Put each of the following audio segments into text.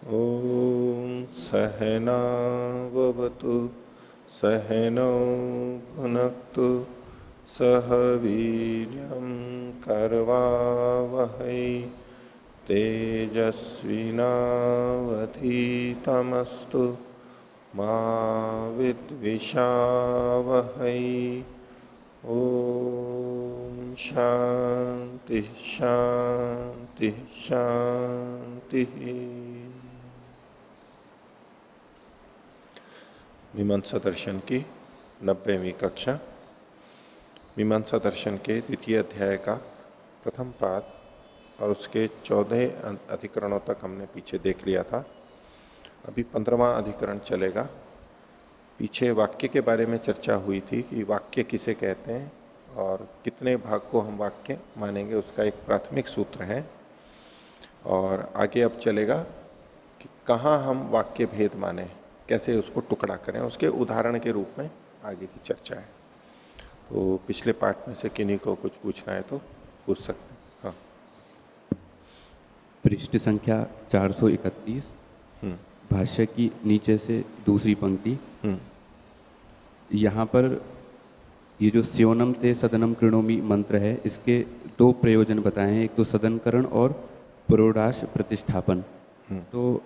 ॐ सहनाववतु सहनौ भुनक्तु सह वीर्यं करवावहै तेजस्विनावधीतमस्तु मा विद्विषावहै। ओम शांति शांति शांति। मीमांसा दर्शन की 90वीं कक्षा। मीमांसा दर्शन के द्वितीय अध्याय का प्रथम पाद और उसके 14 अधिकरणों तक हमने पीछे देख लिया था। अभी 15वां अधिकरण चलेगा। पीछे वाक्य के बारे में चर्चा हुई थी कि वाक्य किसे कहते हैं और कितने भाग को हम वाक्य मानेंगे, उसका एक प्राथमिक सूत्र है। और आगे अब चलेगा कि कहाँ हम वाक्य भेद माने, कैसे उसको टुकड़ा करें, उसके उदाहरण के रूप में आगे की चर्चा है। तो पिछले पाठ में से किन्हीं को कुछ पूछना है तो पूछ सकते हैं। हाँ, पृष्ठ संख्या 431, भाष्य की नीचे से दूसरी पंक्ति। यहाँ पर ये जो स्योनम ते सदनम कृणोमि मंत्र है, इसके दो प्रयोजन बताए हैं, एक तो सदनकरण और प्रोडाश प्रतिष्ठापन। तो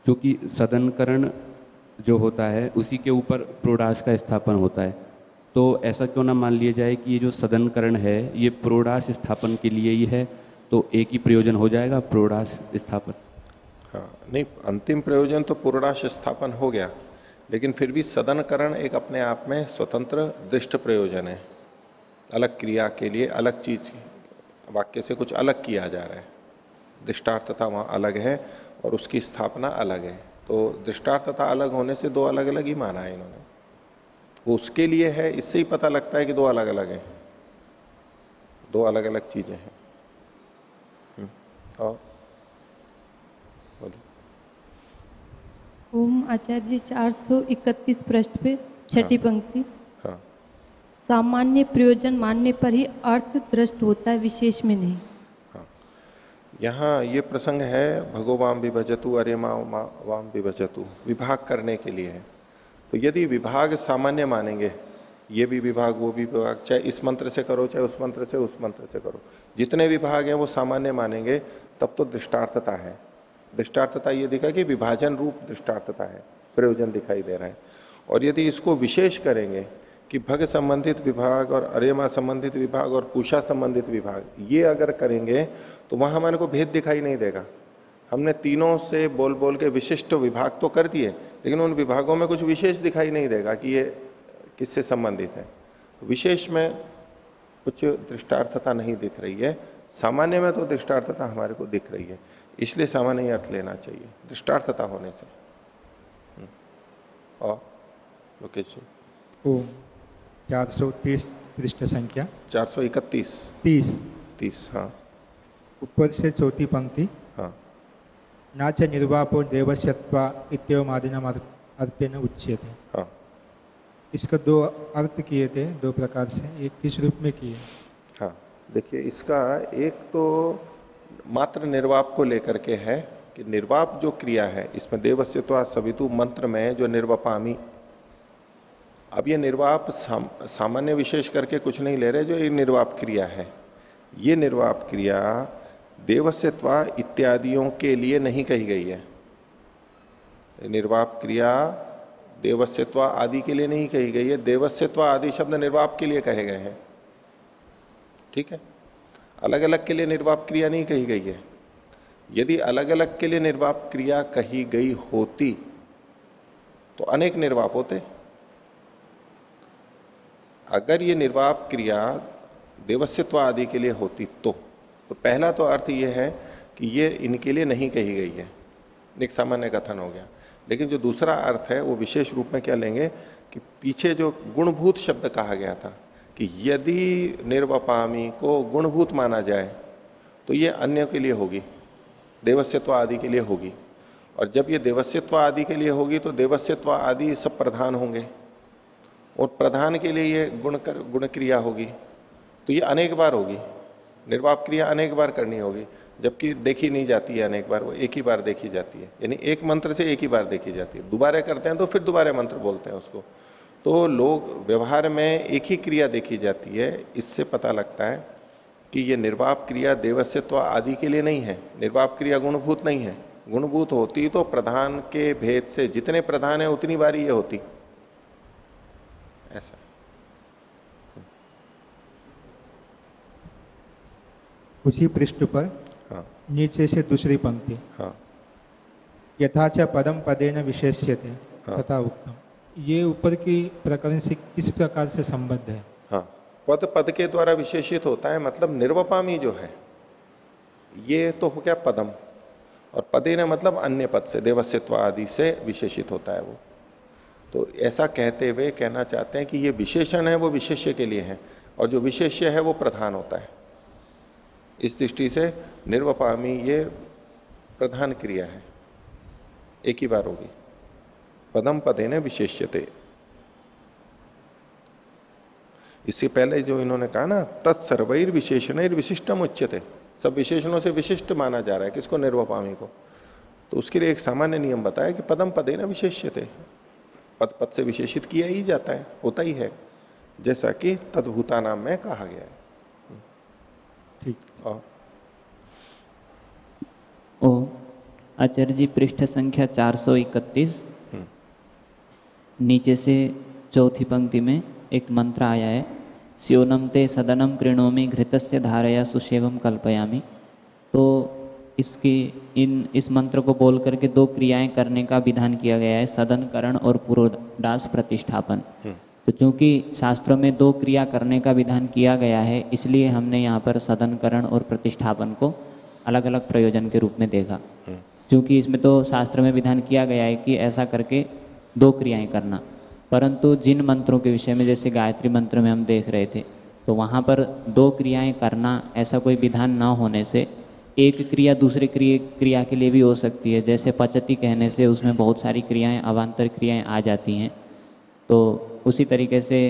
चूंकि सदनकरण जो होता है उसी के ऊपर प्रोडाश का स्थापन होता है, तो ऐसा क्यों ना मान लिया जाए कि ये जो सदनकरण है ये प्रोडाश स्थापन के लिए ही है, तो एक ही प्रयोजन हो जाएगा प्रोडाश स्थापन। हाँ, नहीं, अंतिम प्रयोजन तो प्रोडाश स्थापन हो गया, लेकिन फिर भी सदनकरण एक अपने आप में स्वतंत्र दृष्ट प्रयोजन है। अलग क्रिया के लिए अलग चीज, वाक्य से कुछ अलग किया जा रहा है, दृष्टार्थता वहां अलग है और उसकी स्थापना अलग है। तो दृष्टार्थता अलग होने से दो अलग अलग ही माना है इन्होंने। वो उसके लिए है, इससे ही पता लगता है कि दो अलग अलग है, दो अलग अलग चीजें हैं। और बोलिए। ओम आचार्य जी 431 पृष्ठ पे छठी पंक्ति। हाँ, सामान्य प्रयोजन मानने पर ही अर्थ दृष्ट होता है, विशेष में नहीं। हाँ, यहाँ ये प्रसंग है भगोवाम विभजतु अरे वाम विभजतु, विभाग करने के लिए है। तो यदि विभाग सामान्य मानेंगे, ये भी विभाग वो भी विभाग, चाहे इस मंत्र से करो चाहे उस मंत्र से उस मंत्र से करो, जितने विभाग हैं वो सामान्य मानेंगे, तब तो दृष्टार्थता है। दृष्टार्थता ये दिखा कि विभाजन रूप दृष्टार्थता है, प्रयोजन दिखाई दे रहा है। और यदि इसको विशेष करेंगे कि भग संबंधित विभाग और अरेमा संबंधित विभाग और पूषा संबंधित विभाग, ये अगर करेंगे तो वहां हमारे को भेद दिखाई नहीं देगा। हमने तीनों से बोल बोल के विशिष्ट विभाग तो कर दिए, लेकिन उन विभागों में कुछ विशेष दिखाई नहीं देगा कि ये किससे संबंधित है। विशेष में कुछ दृष्टार्थता नहीं दिख रही है, सामान्य में तो दृष्टार्थता हमारे को दिख रही है, इसलिए सामान्य अर्थ लेना चाहिए दृष्टार्थता होने से। और लोकेश जी। ओम 430 पृष्ठ संख्या 431 30। हाँ, ऊपर से चौथी पंक्ति। हाँ, नाच निर्वापो देवस्यत्वा इत्येवमादिनम अर्थेन उच्यते। हाँ, इसका दो अर्थ किए थे, दो प्रकार से, एक किस रूप में किए? हाँ, देखिए इसका एक तो मात्र निर्वाप को लेकर के है कि निर्वाप जो क्रिया है इसमें देवस्यत्वा सवितु मंत्र में जो निर्वपामी, अब ये निर्वाप सामान्य विशेष करके कुछ नहीं ले रहे, जो ये निर्वाप क्रिया है, ये निर्वाप क्रिया देवस्यत्वा इत्यादियों के लिए नहीं कही गई है। निर्वाप क्रिया देवस्यत्वा आदि के लिए नहीं कही गई है, देवस्यत्वा आदि शब्द निर्वाप के लिए कहे गए हैं। ठीक है, अलग अलग के लिए निर्वाप क्रिया नहीं कही गई है। यदि अलग अलग के लिए निर्वाप क्रिया कही गई होती तो अनेक निर्वाप होते। अगर ये निर्वाप क्रिया देवस्यत्व आदि के लिए होती तो पहला तो अर्थ ये है कि ये इनके लिए नहीं कही गई है, एक सामान्य कथन हो गया। लेकिन जो दूसरा अर्थ है वो विशेष रूप में क्या लेंगे कि पीछे जो गुणभूत शब्द कहा गया था कि यदि निर्वपामी को गुणभूत माना जाए तो ये अन्य के लिए होगी, देवस्यत्व आदि के लिए होगी। और जब ये देवस्यत्व आदि के लिए होगी तो देवस्यत्व आदि सब प्रधान होंगे और प्रधान के लिए ये गुण क्रिया होगी, तो ये अनेक बार होगी, निर्वाप क्रिया अनेक बार करनी होगी। जबकि देखी नहीं जाती है अनेक बार, वो एक ही बार देखी जाती है, यानी एक मंत्र से एक ही बार देखी जाती है। दोबारा करते हैं तो फिर दोबारा मंत्र बोलते हैं उसको। तो लोग व्यवहार में एक ही क्रिया देखी जाती है। इससे पता लगता है कि ये निर्वाप क्रिया देवस्यत्व आदि के लिए नहीं है। निर्वाप क्रिया गुणभूत नहीं है। गुणभूत होती तो प्रधान के भेद से जितने प्रधान है उतनी बारी ये होती, ऐसा। उसी पृष्ठ पर हाँ नीचे से दूसरी पंक्ति, हाँ यथाच पदम पदेन विशेष्यते हाँ। तथा उत्तम। ये ऊपर की प्रकरण से किस प्रकार से संबद्ध है? हाँ, पद पद के द्वारा विशेषित होता है, मतलब निर्वपामी जो है ये तो हो गया पदम, और पदेन मतलब अन्य पद से, देवस्यत्व आदि से विशेषित होता है वो। तो ऐसा कहते हुए कहना चाहते हैं कि ये विशेषण है वो विशेष्य के लिए है, और जो विशेष्य है वो प्रधान होता है। इस दृष्टि से निर्वपामी ये प्रधान क्रिया है, एक ही बार होगी। पदम पदेन विशेष्यते। इससे पहले जो इन्होंने कहा ना, तत्सर्वैर विशेषणैर विशिष्टम उच्यते, सब विशेषणों से विशिष्ट माना जा रहा है किसको? निर्वपामी को। तो उसके लिए एक सामान्य नियम बताया कि पदम पदेन विशेष्यते, पद पद से विशेषित किया ही जाता है, होता ही है, जैसा कि तद्भूता नाम में कहा गया है। ठीक। ओ आचार्य जी, पृष्ठ संख्या 431 नीचे से चौथी पंक्ति में एक मंत्र आया है, स्योनम ते सदनम कृणोमि घृतस्य धारया सुसेवम कल्पयामि। तो इस मंत्र को बोल करके दो क्रियाएं करने का विधान किया गया है, सदनकरण और पुरोडास प्रतिष्ठापन। तो चूंकि शास्त्रों में दो क्रिया करने का विधान किया गया है, इसलिए हमने यहाँ पर सदनकरण और प्रतिष्ठापन को अलग अलग प्रयोजन के रूप में देखा। क्योंकि इसमें तो शास्त्र में विधान किया गया है कि ऐसा करके दो क्रियाएं करना, परंतु जिन मंत्रों के विषय में जैसे गायत्री मंत्र में हम देख रहे थे, तो वहाँ पर दो क्रियाएं करना ऐसा कोई विधान ना होने से एक क्रिया दूसरी क्रिया के लिए भी हो सकती है। जैसे पचती कहने से उसमें बहुत सारी क्रियाएं, अवान्तर क्रियाएं आ जाती हैं। तो उसी तरीके से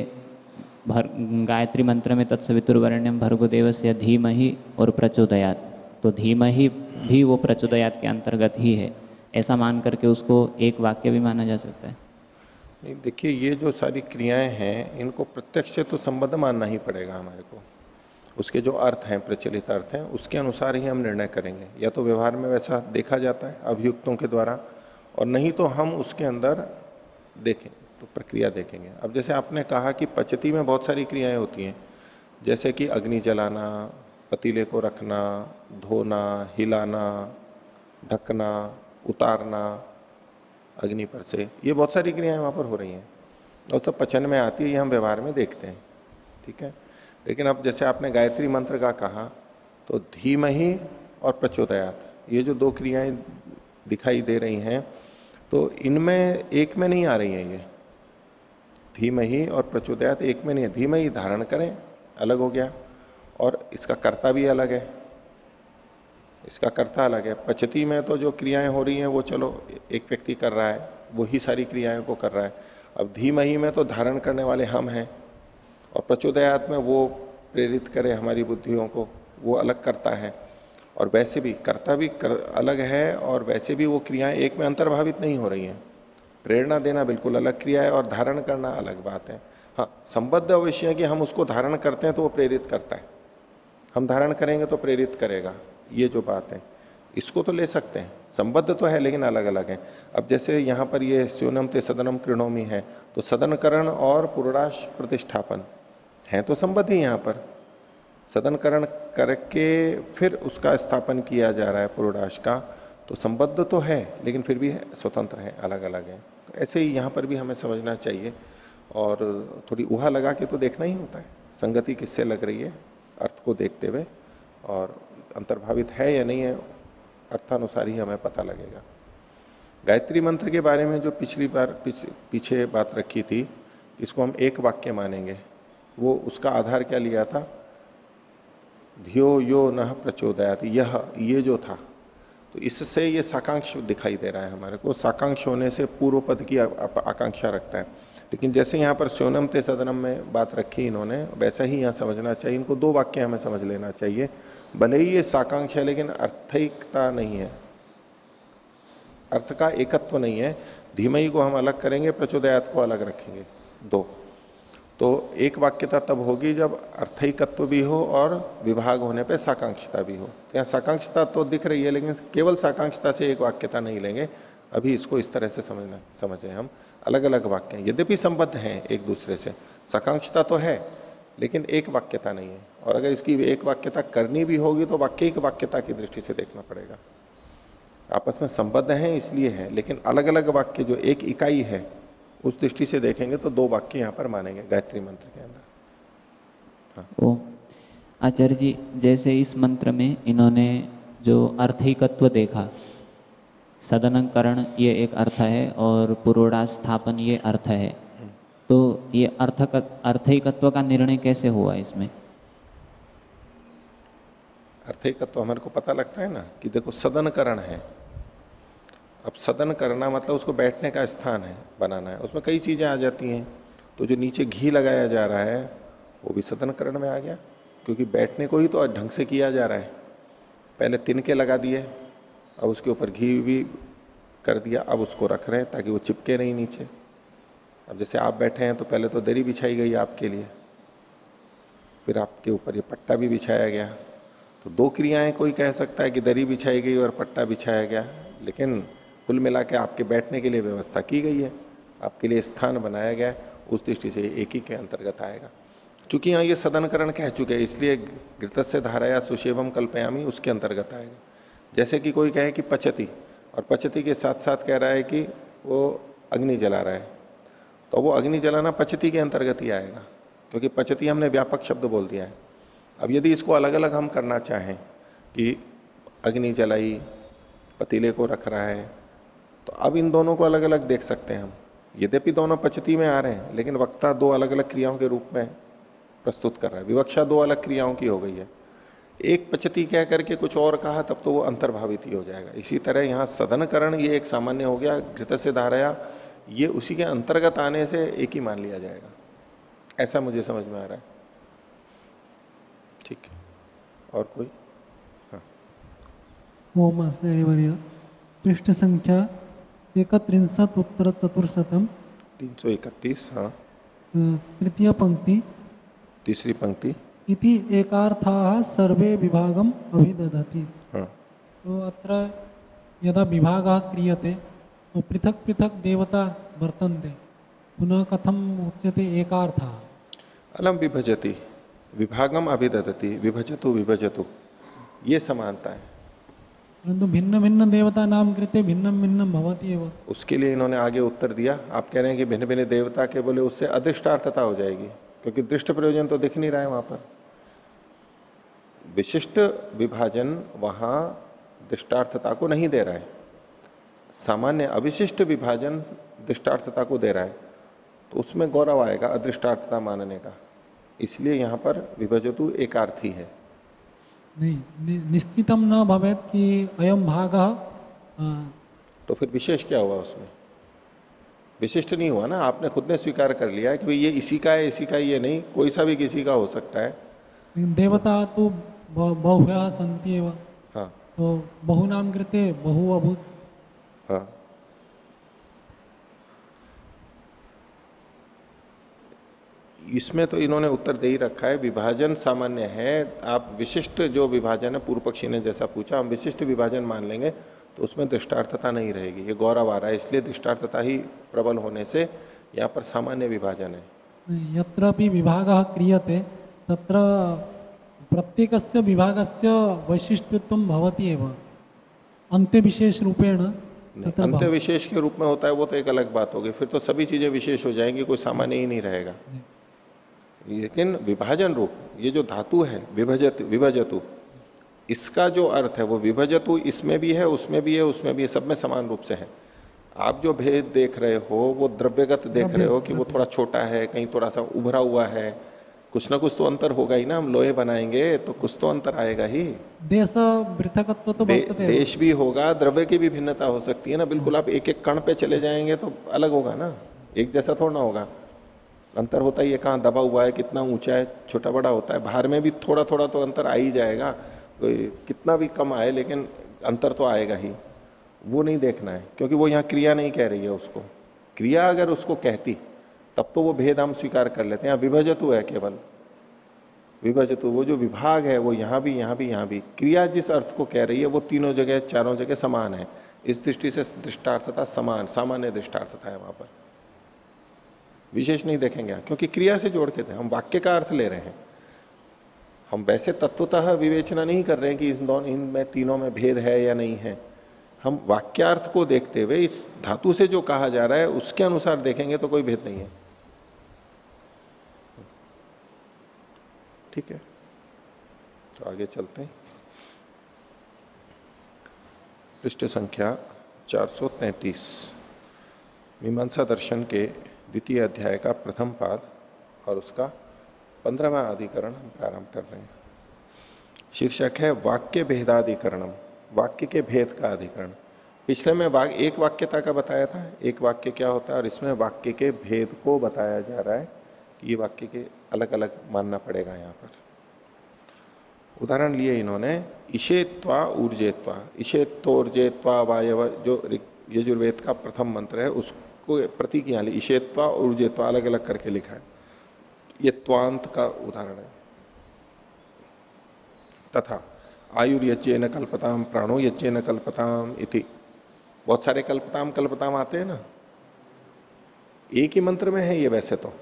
गायत्री मंत्र में तत्सवितुर्वरेण्यं भर्गो देवस्य धीमहि और प्रचोदयात्, तो धीमहि भी वो प्रचोदयात् के अंतर्गत ही है। ऐसा मान करके उसको एक वाक्य भी माना जा सकता है। नहीं, देखिए ये जो सारी क्रियाएं हैं इनको प्रत्यक्ष से तो संबद्ध मानना ही पड़ेगा हमारे को। उसके जो अर्थ हैं, प्रचलित अर्थ हैं, उसके अनुसार ही हम निर्णय करेंगे। या तो व्यवहार में वैसा देखा जाता है अभियुक्तों के द्वारा, और नहीं तो हम उसके अंदर देखें तो प्रक्रिया देखेंगे। अब जैसे आपने कहा कि पचती में बहुत सारी क्रियाएं होती हैं, जैसे कि अग्नि जलाना, पतीले को रखना, धोना, हिलाना, ढकना, उतारना अग्नि पर से, ये बहुत सारी क्रियाएं वहां पर हो रही हैं और सब पचन में आती है, ये हम व्यवहार में देखते हैं। ठीक है, लेकिन अब जैसे आपने गायत्री मंत्र का कहा, तो धीमहि और प्रचोदयात्, ये जो दो क्रियाएं दिखाई दे रही हैं, तो इनमें एक में नहीं आ रही हैं। ये धीमहि और प्रचोदयात् एक में नहीं है। धीमहि धारण करें अलग हो गया, और इसका कर्ता भी अलग है, इसका कर्ता अलग है। पचती में तो जो क्रियाएं हो रही हैं वो चलो एक व्यक्ति कर रहा है, वो ही सारी क्रियाएं को कर रहा है। अब धीमहि में तो धारण करने वाले हम हैं, और प्रचोदयात् में वो प्रेरित करे हमारी बुद्धियों को, वो अलग करता है। और वैसे भी कर्ता भी अलग है, और वैसे भी वो क्रियाएं एक में अंतर्भावित नहीं हो रही हैं। प्रेरणा देना बिल्कुल अलग क्रिया है और धारण करना अलग बात है। हाँ, संबद्ध अवश्य है कि हम उसको धारण करते हैं तो वो प्रेरित करता है, हम धारण करेंगे तो प्रेरित करेगा, ये जो बात है इसको तो ले सकते हैं। संबद्ध तो है लेकिन अलग अलग है। अब जैसे यहां पर ये स्योनम ते सदनम कृणोमि है, तो सदनकरण और पुरोडास प्रतिष्ठापन है तो संबद्ध ही। यहां पर सदनकरण करके फिर उसका स्थापन किया जा रहा है पुरोडास का, तो संबद्ध तो है लेकिन फिर भी स्वतंत्र है, अलग अलग है। तो ऐसे ही यहां पर भी हमें समझना चाहिए, और थोड़ी ऊहा लगा के तो देखना ही होता है संगति किससे लग रही है, अर्थ को देखते हुए, और अंतर्भावित है या नहीं है, अर्थानुसार ही हमें पता लगेगा। गायत्री मंत्र के बारे में जो पिछली बार पीछे बात रखी थी, इसको हम एक वाक्य मानेंगे, वो उसका आधार क्या लिया था? धियो यो नः प्रचोदयात्, यह, ये जो था, तो इससे ये साकांक्ष दिखाई दे रहा है हमारे को। साकांक्ष होने से पूर्व पद की आकांक्षा रखता है। लेकिन जैसे यहां पर स्योनम ते सदनम में बात रखी इन्होंने, वैसा ही यहां समझना चाहिए। इनको दो वाक्य हमें समझ लेना चाहिए। भले ही ये साकांक्ष है लेकिन अर्थैकता नहीं है, अर्थ का एकत्व नहीं है। धीमई को हम अलग करेंगे, प्रचोदयात को अलग रखेंगे, दो। तो एक वाक्यता तब होगी जब अर्थैकत्व भी हो और विभाग होने पे साकांक्षता भी हो। तो यहां साकांक्षता तो दिख रही है, लेकिन केवल साकांक्षता से एक वाक्यता नहीं लेंगे। अभी इसको इस तरह से समझें हम, अलग अलग वाक्य हैं, यद्यपि संबद्ध हैं एक दूसरे से। साकांक्षता तो है लेकिन एक वाक्यता नहीं है, और अगर इसकी एक वाक्यता करनी भी होगी तो वाक्यिक वाक्यता की दृष्टि से देखना पड़ेगा। आपस में संबद्ध हैं इसलिए है, लेकिन अलग अलग वाक्य जो एक इकाई है उस दृष्टि से देखेंगे तो दो वाक्य यहां पर मानेंगे गायत्री मंत्र के अंदर। हाँ। ओ आचार्य जी, जैसे इस मंत्र में इन्होंने जो अर्थैकत्व देखा, सदनकरण ये एक अर्थ है और पुरोडास स्थापन ये अर्थ है, तो ये अर्थैकत्व का निर्णय कैसे हुआ इसमें? अर्थैकत्व हमारे को पता लगता है ना कि देखो सदनकरण है। अब सदन करना मतलब उसको बैठने का स्थान है, बनाना है, उसमें कई चीजें आ जाती हैं। तो जो नीचे घी लगाया जा रहा है वो भी सदनकरण में आ गया, क्योंकि बैठने को ही तो ढंग से किया जा रहा है। पहले तिनके लगा दिए, अब उसके ऊपर घी भी कर दिया, अब उसको रख रहे हैं ताकि वो चिपके नहीं नीचे। अब जैसे आप बैठे हैं तो पहले तो दरी बिछाई गई आपके लिए, फिर आपके ऊपर ये पट्टा भी बिछाया गया। तो दो क्रियाएं कोई कह सकता है कि दरी बिछाई गई और पट्टा बिछाया गया, लेकिन कुल मिला के आपके बैठने के लिए व्यवस्था की गई है, आपके लिए स्थान बनाया गया है, उस दृष्टि से एक ही के अंतर्गत आएगा। क्योंकि यहां ये सदनकरण कह चुके हैं, इसलिए घृतस्य धाराया सुशेवम कल्पयामी उसके अंतर्गत आएगा। जैसे कि कोई कहे कि पचती, और पचती के साथ साथ कह रहा है कि वो अग्नि जला रहा है, तो वो अग्नि जलाना पचती के अंतर्गत ही आएगा, क्योंकि पचती हमने व्यापक शब्द बोल दिया है। अब यदि इसको अलग अलग हम करना चाहें कि अग्नि जलाई, पतीले को रख रहा है, तो अब इन दोनों को अलग अलग देख सकते हैं हम। यद्यपि दोनों पचती में आ रहे हैं, लेकिन वक्ता दो अलग अलग क्रियाओं के रूप में प्रस्तुत कर रहा है। विवक्षा दो अलग क्रियाओं की हो गई है। एक पचती कह करके कुछ और कहा तब तो वो अंतर्भावित ही हो जाएगा। इसी तरह यहां सदनकरण ये एक सामान्य हो गया, घृतस्य धाराया ये उसी के अंतर्गत आने से एक ही मान लिया जाएगा, ऐसा मुझे समझ में आ रहा है। ठीक है, और कोई? हाँ। ओम आचार्यवर्य, पृष्ठ संख्या 31 उत्तर 400 331। हाँ। तृतीय पंक्ति, तीसरी पंक्ति। इति एकार्थाः सर्वे विभागम अभिदधति। हाँ। तो अत्र यदा विभागः क्रियते तो पृथक पृथक देवता वर्तन्ते, पुनः कथम उच्यते एकार्थः? अलम विभजति, विभागम अभिदधति, विभजतु विभजतु, ये समानता है। परंतु भिन्न भिन्न देवता नाम कृते भिन्न भिन्न भवति एव। उसके लिए इन्होंने आगे उत्तर दिया। आप कह रहे हैं कि भिन्न भिन्न देवता के बोले उससे अदृष्टार्थता हो जाएगी, क्योंकि दृष्ट प्रयोजन तो दिख नहीं रहा है वहां पर। विशिष्ट विभाजन वहां दृष्टार्थता को नहीं दे रहा है, सामान्य अविशिष्ट विभाजन दृष्टार्थता को दे रहा है, तो उसमें गौरव आएगा अदृष्टार्थता मानने का। इसलिए यहां पर विभजतु एकार्थी है। नहीं, निश्चितम न भवेत कि अयम भागः, तो फिर विशेष क्या हुआ उसमें? विशिष्ट नहीं हुआ ना, आपने खुद ने स्वीकार कर लिया कि ये इसी का है, इसी का ये नहीं, कोई सा भी किसी का हो सकता है। देवता तो बहुभ्यः सन्ति एव। हाँ। तो बहुनाम कृते बहु अभूत। हाँ। इसमें तो इन्होंने उत्तर दे ही रखा है, विभाजन सामान्य है। आप विशिष्ट जो विभाजन है, पूर्व पक्षी ने जैसा पूछा, हम विशिष्ट विभाजन मान लेंगे तो उसमें दृष्टार्थता नहीं रहेगी। ये गौरव आ रहा है, इसलिए दृष्टार्थता ही प्रबल होने से यहां पर सामान्य विभाजन है। यत्रापि विभागः क्रियते तत्र प्रत्येकस्य विभागस्य वैशिष्ट्यत्वं भवति एव, अंत्य विशेष रूपेण। अंत्य विशेष के रूप में होता है वो तो एक अलग बात होगी, फिर तो सभी चीजें विशेष हो जाएंगी, कोई सामान्य ही नहीं रहेगा। लेकिन विभाजन रूप ये जो धातु है विभजतु, इसका जो अर्थ है वो विभजतु इसमें भी है, उसमें भी है, उसमें भी है, सब में समान रूप से है। आप जो भेद देख रहे हो वो द्रव्यगत देख रहे हो कि वो थोड़ा छोटा है, कहीं थोड़ा सा उभरा हुआ है, कुछ ना कुछ तो अंतर होगा ही ना। हम लोहे बनाएंगे तो कुछ तो अंतर आएगा ही। देश पृथकत्व तो देश भी होगा, द्रव्य की भी भिन्नता हो सकती है ना। बिल्कुल आप एक एक कण पे चले जाएंगे तो अलग होगा ना, एक जैसा थोड़ा ना होगा। अंतर होता ही है, कहां दबा हुआ है, कितना ऊंचा है, छोटा बड़ा होता है। बाहर में भी थोड़ा थोड़ा तो अंतर आ ही जाएगा, कितना भी कम आए लेकिन अंतर तो आएगा ही। वो नहीं देखना है, क्योंकि वो यहां क्रिया नहीं कह रही है उसको। क्रिया अगर उसको कहती तब तो वो भेद हम स्वीकार कर लेते हैं। विभजतु है केवल, विभजतु, वो जो विभाग है वो यहां भी, यहां भी, यहां भी। क्रिया जिस अर्थ को कह रही है वो तीनों जगह, चारों जगह समान है। इस दृष्टि से दृष्टार्थता समान, सामान्य दृष्टार्थता है वहां पर, विशेष नहीं देखेंगे क्योंकि क्रिया से जोड़ के थे, हम वाक्य का अर्थ ले रहे हैं। हम वैसे तत्वतः विवेचना नहीं कर रहे हैं कि इनमें तीनों में भेद है या नहीं है। हम वाक्यार्थ को देखते हुए इस धातु से जो कहा जा रहा है उसके अनुसार देखेंगे तो कोई भेद नहीं है। ठीक है, तो आगे चलते हैं। पृष्ठ संख्या 433, मीमांसा दर्शन के द्वितीय अध्याय का प्रथम पाद और उसका 15वां अधिकरण हम प्रारंभ कर रहे हैं। शीर्षक है वाक्य भेदाधिकरणम, वाक्य के भेद का अधिकरण। पिछले में एक वाक्यता का बताया था, एक वाक्य क्या होता है, और इसमें वाक्य के भेद को बताया जा रहा है कि ये वाक्य के अलग अलग मानना पड़ेगा। यहां पर उदाहरण लिए इन्होंने इशेत्वा ऊर्जेत्वा, इशेत्तोर्जेत्वा वायव, जो यजुर्वेद का प्रथम मंत्र है उसको प्रतीक यहां ली, इशेत्वा ऊर्जेत्वा अलग अलग करके लिखा है। ये त्वांत का उदाहरण है। तथा आयुर्यज्ञेन कल्पताम, प्राणो यज्ञेन कल्पताम इति। बहुत सारे कल्पताम कल्पताम आते हैं ना, एक ही मंत्र में है ये वैसे तो,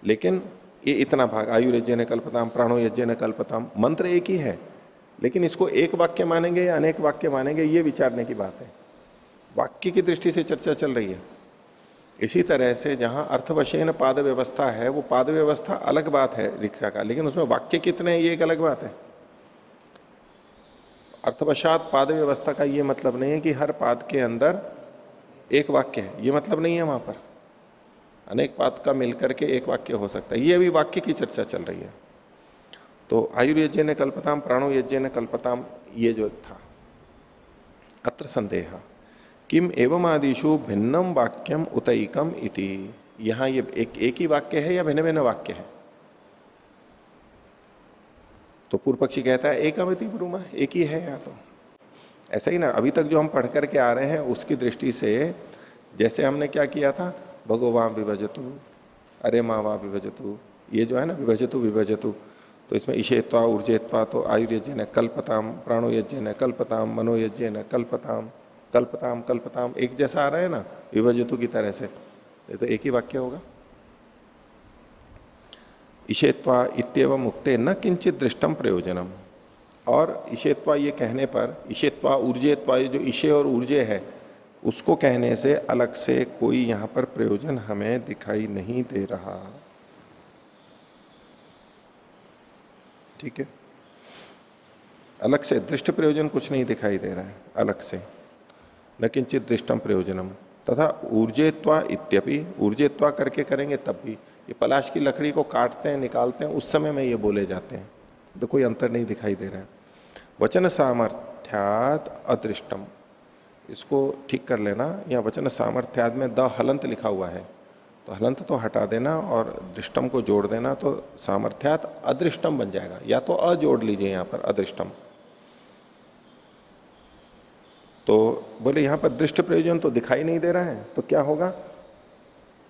लेकिन ये इतना भाग आयुर्यज्ञेन कल्पताम, प्राणो यज्ञेन कल्पताम, मंत्र एक ही है, लेकिन इसको एक वाक्य मानेंगे या अनेक वाक्य मानेंगे ये विचारने की बात है। वाक्य की दृष्टि से चर्चा चल रही है। इसी तरह से जहां अर्थवशेन पाद व्यवस्था है, वो पाद व्यवस्था अलग बात है रिक्शा का, लेकिन उसमें वाक्य कितने हैं ये एक अलग बात है। अर्थवशात पाद व्यवस्था का ये मतलब नहीं है कि हर पाद के अंदर एक वाक्य है, ये मतलब नहीं है। वहां पर अनेक पाद का मिलकर के एक वाक्य हो सकता है, ये अभी वाक्य की चर्चा चल रही है। तो आयुर्यज्ञेन कल्पताम, प्राणो यज्ञेन कल्पताम, ये जो था। अत्र संदेह किम एवं आदिशु भिन्नम वाक्यम उतैकम इति। यहां ये एक ही वाक्य है या भिन्न भिन्न वाक्य है? तो पूर्व पक्षी कहता है एकमिति ब्रूमा, एक ही है। या तो ऐसा ही ना, अभी तक जो हम पढ़ करके आ रहे हैं उसकी दृष्टि से, जैसे हमने क्या किया था, भगवान विभजतु, अरे मावा विभजतु, ये जो है ना विभजतु विभजतु, तो इसमें इशेत्वा ऊर्जेत्वा, तो आयुर्यज्ञेन कल्पताम, प्राणो यज्ञेन कल्पताम, मनोयज्ञेन कल्पताम, कल्पताम कल्पताम, एक जैसा आ रहा है ना विभजतु की तरह से, ये तो एक ही वाक्य होगा। इशेत्वा इत्येवं मुक्ते न किंचित दृष्टम प्रयोजनम। और इशेत्वा ये कहने पर, इशेत्वा ऊर्जेत्वा, ये जो इशे और ऊर्जे है उसको कहने से अलग से कोई यहां पर प्रयोजन हमें दिखाई नहीं दे रहा। ठीक है, अलग से दृष्ट प्रयोजन कुछ नहीं दिखाई दे रहा है अलग से। न किंचित दृष्टम प्रयोजनम तथा ऊर्जेत्वा इत्यपि, ऊर्जेत्वा करके करेंगे तब भी, ये पलाश की लकड़ी को काटते हैं निकालते हैं उस समय में ये बोले जाते हैं, तो कोई अंतर नहीं दिखाई दे रहा है। वचन सामर्थ्यात अदृष्टम, इसको ठीक कर लेना, या वचन सामर्थ्यात में द हलंत लिखा हुआ है, तो हलंत तो हटा देना और दृष्टम को जोड़ देना, तो सामर्थ्यात अदृष्टम बन जाएगा। या तो अ जोड़ लीजिए यहां पर, अदृष्टम। तो बोले यहां पर दृष्ट प्रयोजन तो दिखाई नहीं दे रहा है, तो क्या होगा,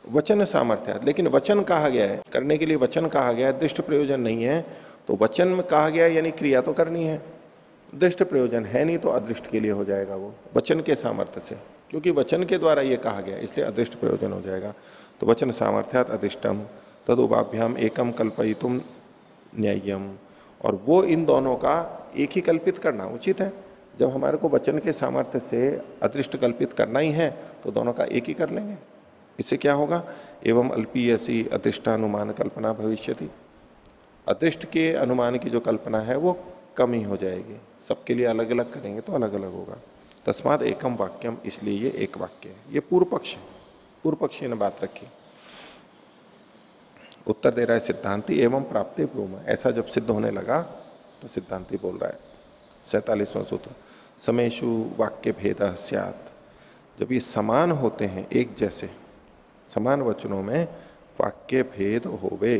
वचन सामर्थ्यात। लेकिन वचन कहा गया है, करने के लिए वचन कहा गया है, दृष्ट प्रयोजन नहीं है, तो वचन में कहा गया है यानी क्रिया तो करनी है। दृष्ट प्रयोजन है नहीं तो अदृष्ट के लिए हो जाएगा वो, वचन के सामर्थ्य से, क्योंकि वचन के द्वारा ये कहा गया इसलिए अदृष्ट प्रयोजन हो जाएगा। तो वचन सामर्थ्यात अदृष्टम तदुपाभ्याम एकम कल्पयितुम न्याय्यम, और वो इन दोनों का एक ही कल्पित करना उचित है। जब हमारे को वचन के सामर्थ्य से अदृष्ट कल्पित करना ही है तो दोनों का एक ही कर लेंगे। इससे क्या होगा, एवं अल्पीयसी अदृष्टानुमान कल्पना भविष्यति, अदृष्ट के अनुमान की जो कल्पना है वो कम ही हो जाएगी। सबके लिए अलग अलग करेंगे तो अलग अलग होगा। तस्माद एकम वाक्यम, इसलिए ये एक वाक्य है। ये पूर्व पक्ष, पूर्व पक्षी ने बात रखी। उत्तर दे रहा है सिद्धांति, एवं प्राप्ति ब्रूम, ऐसा जब सिद्ध होने लगा तो सिद्धांति बोल रहा है 47वां सूत्र, समेषु वाक्य भेद स्यात्, जब ये समान होते हैं एक जैसे, समान वचनों में वाक्य भेद होवे।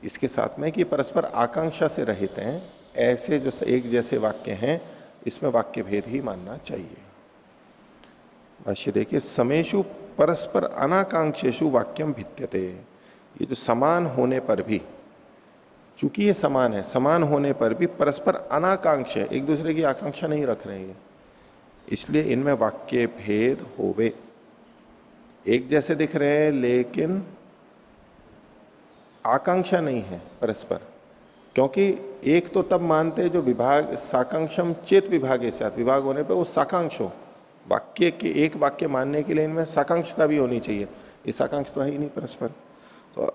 इसके साथ में कि परस्पर आकांक्षा से रहित हैं, ऐसे जो एक जैसे वाक्य हैं इसमें वाक्य भेद ही मानना चाहिए। भाष्य देखिए, समेषु परस्पर अनाकांक्षेषु वाक्यम भिद्यते। ये जो समान होने पर भी, चूंकि ये समान है, समान होने पर भी परस्पर अनाकांक्ष है, एक दूसरे की आकांक्षा नहीं रख रहे हैं, इसलिए इनमें वाक्य भेद होवे। एक जैसे दिख रहे हैं लेकिन आकांक्षा नहीं है परस्पर, क्योंकि एक तो तब मानते जो विभाग साकांक्षम चेत विभागे साथ, विभाग होने पर वो साकांक्ष हो। वाक्य के एक वाक्य मानने के लिए इनमें साकांक्षता भी होनी चाहिए, ये साकांक्षता ही नहीं परस्पर। तो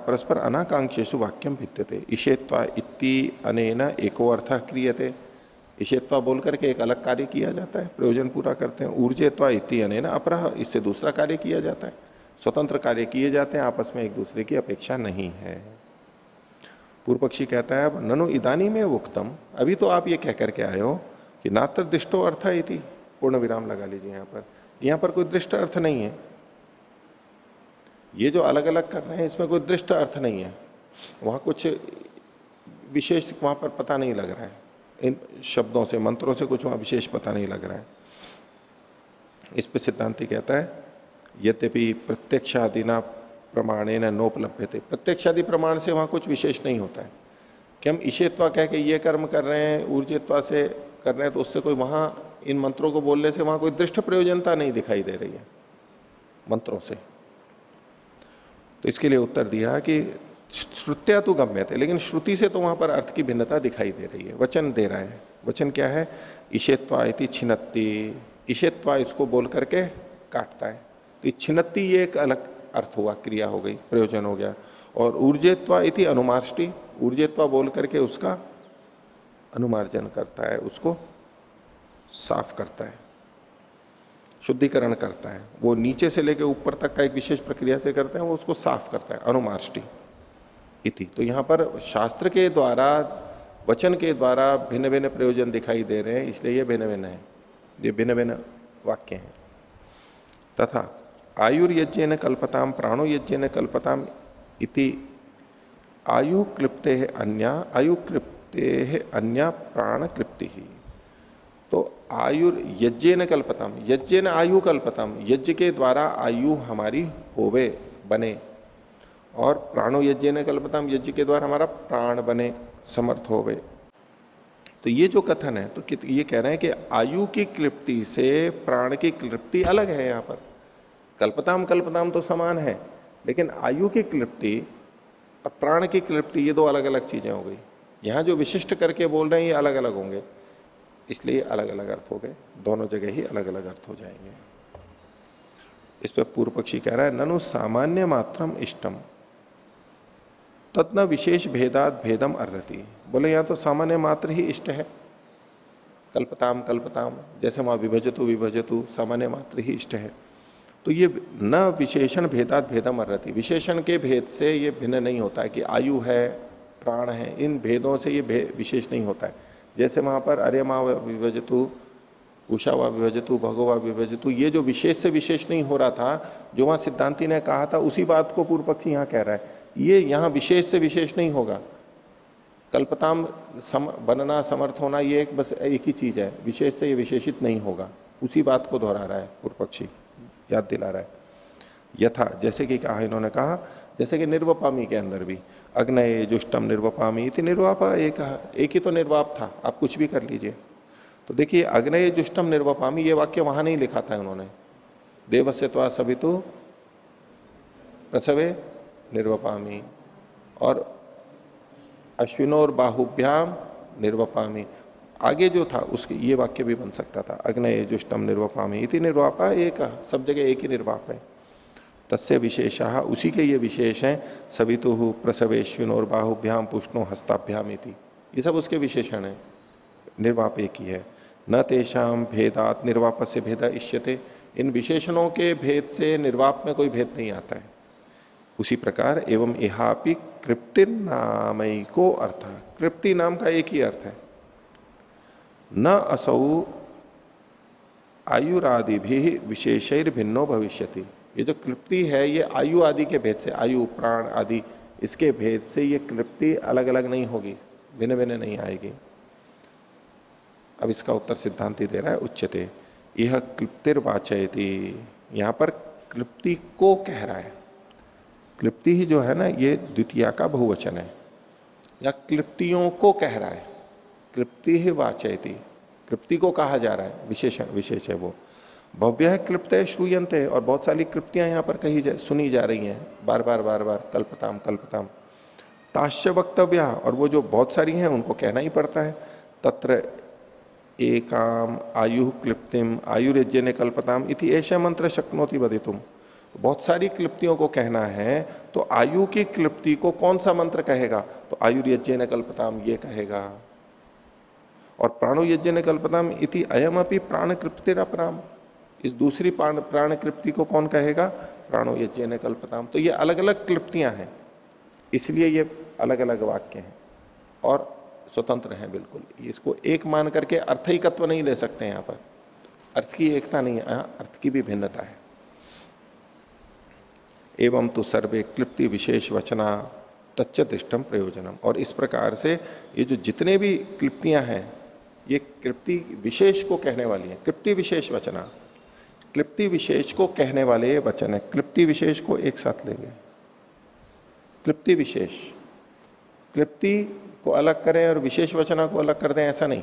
परस्पर अनाकांक्षेषु वाक्यम भिद्यते। ईशेत्वा इति अनेन एको अर्थ क्रियते। ईशेत्वा बोल करके एक अलग कार्य किया जाता है, प्रयोजन पूरा करते हैं। ऊर्जेत्वा इति अनेन अपरः, इससे दूसरा कार्य किया जाता है। स्वतंत्र कार्य किए जाते हैं, आपस में एक दूसरे की अपेक्षा नहीं है। पूर्व पक्षी कहता है, अब ननु इदानी में उक्तम, अभी तो आप ये कह करके आए हो कि नात्र दृष्टो अर्थ इति, पूर्ण विराम लगा लीजिए यहां पर कोई दृष्ट अर्थ नहीं है। ये जो अलग अलग कर रहे हैं इसमें कोई दृष्ट अर्थ नहीं है, वहां कुछ विशेष वहां पर पता नहीं लग रहा है, इन शब्दों से मंत्रों से कुछ वहां विशेष पता नहीं लग रहा है। इस पर सिद्धांति कहता है, यद्यपि प्रत्यक्षादिना प्रमाणेन नोपलभ्यते। प्रत्यक्षादि प्रमाण से वहां कुछ विशेष नहीं होता है कि हम ईशेत्वा कह के ये कर्म कर रहे हैं, ऊर्जेत्वा से कर रहे हैं, तो उससे कोई वहां इन मंत्रों को बोलने से वहां कोई दृष्ट प्रयोजनता नहीं दिखाई दे रही है मंत्रों से। तो इसके लिए उत्तर दिया कि श्रुत्या तो गम्य थे, लेकिन श्रुति से तो वहां पर अर्थ की भिन्नता दिखाई दे रही है। वचन दे रहा है, वचन क्या है, ईशेत्वा इति छिन्नत्ति। ईशेत्वा इसको बोल करके काटता है, तो छिन्नत्ति ये एक अलग अर्थ हुआ, क्रिया हो गई, प्रयोजन हो गया। और ऊर्जेत्वा इति अनुमार्ष्टि, ऊर्जेत्वा बोल करके उसका अनुमार्जन करता है, उसको साफ करता है, शुद्धिकरण करता है। वो नीचे से लेकर ऊपर तक का एक विशेष प्रक्रिया से करते हैं, वो उसको साफ करता है, अनुमार्ष्टि इति। तो यहां पर शास्त्र के द्वारा, वचन के द्वारा भिन्न भिन्न प्रयोजन दिखाई दे रहे हैं, इसलिए ये भिन्न भिन्न है, ये भिन्न भिन्न वाक्य हैं। तथा आयुर्यज्ञेन कल्पताम प्राणो यज्ञेन कल्पताम इति आयु क्लिप्ते है अन्या, आयु क्लिप्ते है अन्या प्राण क्लिप्ति ही। तो आयुर्यज्ञेन कल्पताम, यज्ञेन आयु कल्पताम, यज्ञ के द्वारा आयु हमारी होवे, बने। और प्राणो यज्ञेन कल्पताम, यज्ञ के द्वारा हमारा प्राण बने, समर्थ होवे। तो ये जो कथन है, तो ये कह रहे हैं कि आयु की क्लिप्ति से प्राण की क्लिप्ति अलग है। यहां पर कल्पताम कल्पताम तो समान है, लेकिन आयु की क्लिप्ति और प्राण की क्लिप्ति ये दो अलग अलग चीजें हो गई। यहां जो विशिष्ट करके बोल रहे हैं ये अलग अलग होंगे, इसलिए अलग अलग अर्थ हो गए, दोनों जगह ही अलग अलग अर्थ हो जाएंगे। इस पर पूर्व पक्षी कह रहा है, ननु सामान्य मात्रम इष्टम तत्न विशेष भेदात भेदम अर्हति। बोले यहां तो सामान्य मात्र ही इष्ट है, कल्पताम कल्पताम, जैसे वहां विभजतु विभजतु सामान्य मात्र ही इष्ट है। तो ये न विशेषण भेदात भेदम अर्हति, विशेषण के भेद से ये भिन्न नहीं होता है कि आयु है, प्राण है, इन भेदों से ये विशेष नहीं होता है। जैसे वहां पर अरे माँ विभजतु, उषा व विभजतु, भगो व विभजतु, ये जो विशेष से विशेष नहीं हो रहा था, जो वहां सिद्धांति ने कहा था, उसी बात को पूर्व पक्षी यहां कह रहा है। ये यहां विशेष से विशेष नहीं होगा। कल्पताम बनना, समर्थ होना, ये एक बस एक ही चीज है, विशेष से ये विशेषित नहीं होगा। उसी बात को दोहरा रहा है पूर्व पक्षी, याद दिला रहा है। यथा, जैसे कि कहा इन्होंने कहा, जैसे कि निर्वपामी के अंदर भी अग्नये जुष्टम निर्वपामी इति निर्वापा एक ही तो निर्वाप था, आप कुछ भी कर लीजिए। तो देखिए अग्नये जुष्टम निर्वपामी ये वाक्य वहां नहीं लिखा था उन्होंने, देवस्यत्वा सवितु प्रसवे निर्वपामी, और अश्विनोर बाहुभ्याम निर्वपामी, आगे जो था उसके ये वाक्य भी बन सकता था, अग्नये जुष्टम निर्वपामी इति निर्वापा, एक सब जगह एक ही निर्वाप है। तस्य विशेषः, उसी के ये विशेष हैं, सवितु प्रसवेश्विनोर बाहुभ्याम पुष्णो हस्ताभ्याम इति, ये सब उसके विशेषण है, निर्वाप एक ही है। न तेषाम भेदात निर्वाप से भेदा इष्यते, इन विशेषणों के भेद से निर्वाप में कोई भेद नहीं आता है। उसी प्रकार एवं इहापि कृप्ति नामैको अर्थ, कृप्ति नाम का एक ही अर्थ है। न असौ आयुरादि भी विशेषैर भिन्नो भविष्यति। ये जो क्लिप्ति है ये आयु आदि के भेद से, आयु प्राण आदि इसके भेद से ये क्लिप्ति अलग अलग नहीं होगी, भिन्न भिन्न नहीं आएगी। अब इसका उत्तर सिद्धांति दे रहा है, उच्चते यह क्लिप्तिर्वाचयति, यहां पर क्लिप्ति को कह रहा है। क्लिप्ति ही जो है ना ये द्वितीया का बहुवचन है, या क्लिप्तियों को कह रहा है। क्लिप्ति ही वाचयति, क्लिप्ति को कहा जा रहा है, विशेष है वो। भव्य क्लिप्त श्रूयंते, और बहुत सारी क्लिप्तियां यहां पर सुनी जा रही हैं बार बार कल्पताम कल्पताम। ताश्च वक्तव्य, और वो जो बहुत सारी हैं उनको कहना ही पड़ता है। तत्र एकाम आयु क्लिप्तिम आयुर्यज्ञने कल्पताम इति ऐसा मंत्र शक्नोति वदितुम। बहुत सारी क्लिप्तियों को कहना है, तो आयु की क्लिप्ति को कौन सा मंत्र कहेगा? तो आयुर्यज्ञने कल्पताम ये कहेगा। और प्राणो यज्ञने कल्पताम इति अयम अपि प्राण क्लिप्तिरपराम, इस दूसरी प्राण क्लिप्ति को कौन कहेगा? प्राणो यज्ञने कल्पताम। तो ये अलग अलग क्लिप्तियां हैं, इसलिए ये अलग अलग वाक्य हैं और स्वतंत्र हैं बिल्कुल। इसको एक मान करके अर्थैकत्व नहीं ले सकते यहां पर, अर्थ की एकता नहीं है, अर्थ की भी भिन्नता है। एवं तो सर्वे क्लिप्ति विशेष वचना तच्च दृष्टम प्रयोजनम। और इस प्रकार से ये जो जितने भी क्लिप्तियां हैं ये क्लिप्ति विशेष को कहने वाली है। क्लिप्ति विशेष वचना, क्लिप्ति विशेष को कहने वाले वचन है। क्लिप्ति विशेष को एक साथ लेंगे, क्लिप्ति विशेष। क्लिप्ति को अलग करें और विशेष वचना को अलग कर दें, ऐसा नहीं।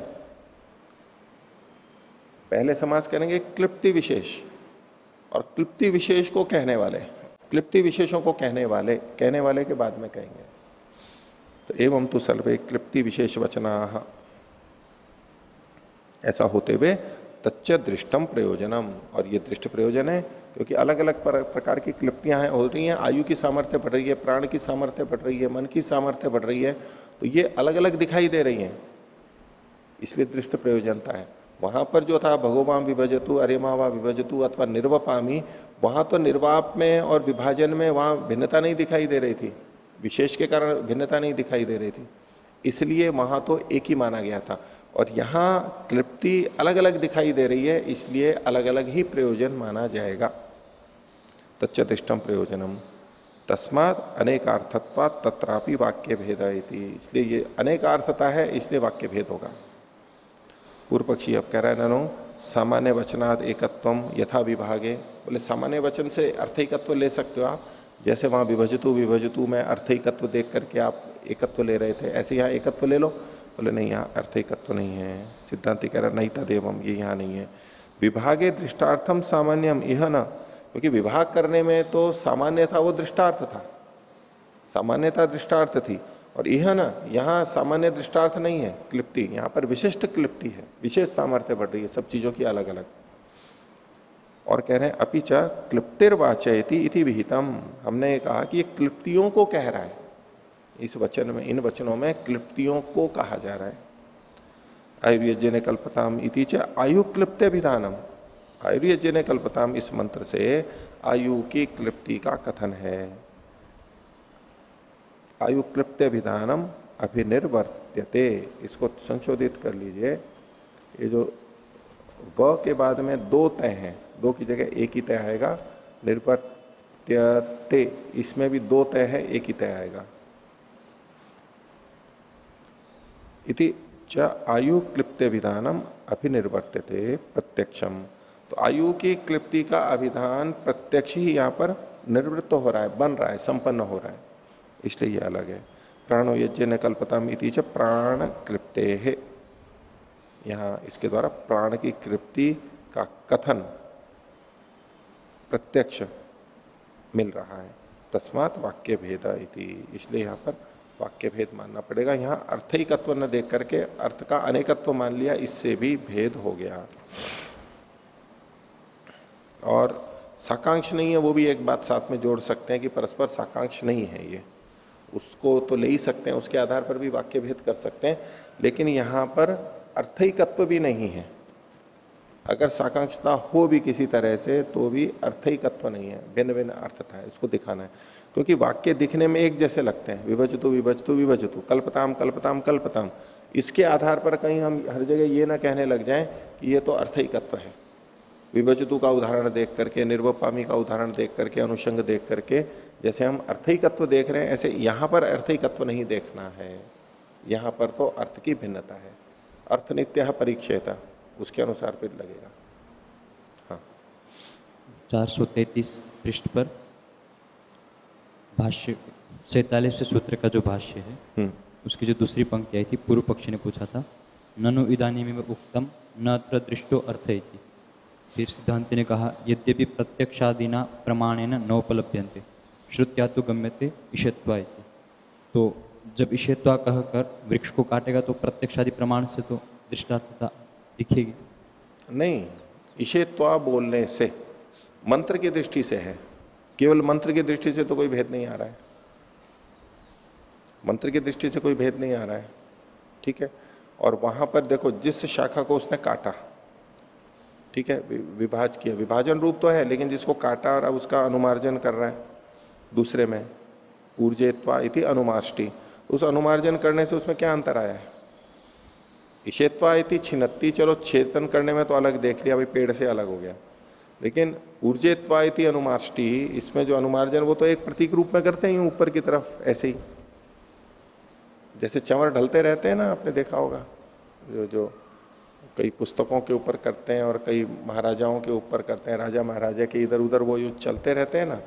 पहले समास करेंगे क्लिप्ति विशेष, और क्लिप्ति विशेष को कहने वाले, क्लिप्ति विशेषों को कहने वाले के बाद में कहेंगे। तो एवं तो सर्वे क्लिप्ति विशेष वचना, ऐसा होते हुए तच्च दृष्टम प्रयोजनम, और ये दृष्ट प्रयोजन है क्योंकि अलग अलग प्रकार की क्लिप्तियां हैं, हो रही हैं। आयु की सामर्थ्य बढ़ रही है, प्राण की सामर्थ्य बढ़ रही है, मन की सामर्थ्य बढ़ रही है, तो ये अलग अलग दिखाई दे रही हैं, इसलिए दृष्ट प्रयोजनता है। वहां पर जो था भगोवाम विभजतु अरेमावा विभजतु अथवा निर्वपामी, वहां तो निर्वाप में और विभाजन में वहां भिन्नता नहीं दिखाई दे रही थी, विशेष के कारण भिन्नता नहीं दिखाई दे रही थी, इसलिए वहां तो एक ही माना गया था। और यहां क्लिप्ति अलग अलग दिखाई दे रही है, इसलिए अलग अलग ही प्रयोजन माना जाएगा। तच्चतिष्टम प्रयोजनम तस्मात अनेकार्थत्वात् तत्रापि वाक्य भेद इति, इसलिए ये अनेकार्थता है, इसलिए वाक्य भेद होगा। पूर्व पक्षी अब कह रहा है ननो सामान्य वचनाद एकत्वम यथा विभागे, बोले सामान्य वचन से अर्थैकत्व ले सकते हो आप, जैसे वहां विभजतु में अर्थैकत्व देख करके आप एकत्व ले रहे थे, ऐसे यहां एकत्व ले लो। बोले नहीं, यहां अर्थैकत्व नहीं है। सिद्धांति कह रहा नहीं तदेवम, ये यहां नहीं है। विभागे दृष्टार्थम सामान्यम यह न, क्योंकि विभाग करने में तो सामान्य था वो दृष्टार्थ था, सामान्यता दृष्टार्थ थी, और यह ना यहां सामान्य दृष्टार्थ नहीं है क्लिप्ति, यहां पर विशिष्ट क्लिप्ति है, विशेष सामर्थ्य बढ़ रही है सब चीजों की अलग अलग। और कह रहे हैं अपिच क्लिप्तिर्वाचयति इति विहितम, हमने कहा कि ये क्लिप्तियों को कह रहा है, इस वचन में, इन वचनों में क्लिप्तियों को कहा जा रहा है। आयुर्यज्ञने कल्पताम इति च आयु क्लिप्ते विधानम, आयुर्यज्ञने कल्पताम इस मंत्र से आयु की क्लिप्ति का कथन है। आयु क्लिप्ते विधानम अभिनिर्वर्त्यते, इसको संशोधित कर लीजिए। ये जो व के बाद में दो तय हैं, दो की जगह एक ही तय आएगा। निर्वर्त्यते, इसमें भी दो तय है, एक ही तय आएगा। इति च आयु क्लिप्ते विधानम अभिनिर्वर्त्यते प्रत्यक्षम, तो आयु की क्लिप्ति का अभिधान प्रत्यक्ष ही यहां पर निवृत्त हो रहा है, बन रहा है, संपन्न हो रहा है, इसलिए यह अलग है। प्राणो यज्ञने कल्पताम इति च प्राण क्लिप्ते है, यहां इसके द्वारा प्राण की क्लिप्ति का कथन प्रत्यक्ष मिल रहा है। तस्मात वाक्य भेद इति, इसलिए यहां पर वाक्य भेद मानना पड़ेगा। यहां अर्थैकत्व न देख करके अर्थ का अनेकत्व मान लिया, इससे भी भेद हो गया। और साकांक्ष नहीं है, वो भी एक बात साथ में जोड़ सकते हैं कि परस्पर साकांक्ष नहीं है, ये उसको तो ले ही सकते हैं, उसके आधार पर भी वाक्य भेद कर सकते हैं, लेकिन यहां पर अर्थैकत्व भी नहीं है। अगर साकांक्षता हो भी किसी तरह से तो भी अर्थैकत्व नहीं है, भिन्न भिन्न अर्थ था, इसको दिखाना है। क्योंकि वाक्य दिखने में एक जैसे लगते हैं, विभजतु विभजतु विभजतु, कल्पताम कल्पताम कल्पताम, इसके आधार पर कहीं हम हर जगह ये ना कहने लग जाएं कि ये तो अर्थैकत्व है, विभजतु का उदाहरण देख करके, निर्वपामी का उदाहरण देख करके, अनुषंग देख करके, जैसे हम अर्थैकत्व देख रहे हैं, ऐसे यहां पर अर्थैकत्व नहीं देखना है। यहां पर तो अर्थ की भिन्नता है। अर्थ नित्य परीक्षेता, उसके अनुसार फिर लगेगा। हाँ, 433 पृष्ठ पर भाष्य 47वें सूत्र का जो भाष्य है उसकी जो दूसरी पंक्ति आई थी, पूर्व पक्षी ने पूछा था ननु इदानीमेव उक्तम न अत्र दृष्टो अर्थ इति। फिर सिद्धांति ने कहा यद्यपि प्रत्यक्षादिना प्रमाणेन नोपलभ्यन्ते श्रुत्या तो गम्यते ईशत्वा इति। तो जब ईशत्वा कहकर वृक्ष को काटेगा तो प्रत्यक्षादि प्रमाण से तो दृष्टार्थता दिखेगी नहीं। ईशत्वा बोलने से मंत्र की दृष्टि से है, केवल मंत्र की दृष्टि से तो कोई भेद नहीं आ रहा है। मंत्र की दृष्टि से कोई भेद नहीं आ रहा है, ठीक है। और वहां पर देखो जिस शाखा को उसने काटा, ठीक है, विभाज किया, विभाजन रूप तो है, लेकिन जिसको काटा और अब उसका अनुमार्जन कर रहा है दूसरे में, ऊर्जेत्वा इति अनुमाष्टि, उस अनुमार्जन करने से उसमें क्या अंतर आया है? इशेत्वा इति छिन्नत्ती, चलो छेदन करने में तो अलग देख लिया, भाई पेड़ से अलग हो गया, लेकिन ऊर्जेत्वा इति अनुमाष्टि, इसमें जो अनुमार्जन वो तो एक प्रतीक रूप में करते हैं ऊपर की तरफ, ऐसे ही जैसे चंवर ढलते रहते हैं ना, आपने देखा होगा, जो कई पुस्तकों के ऊपर करते हैं और कई महाराजाओं के ऊपर करते हैं, राजा महाराजा के इधर उधर वो जो चलते रहते हैं ना,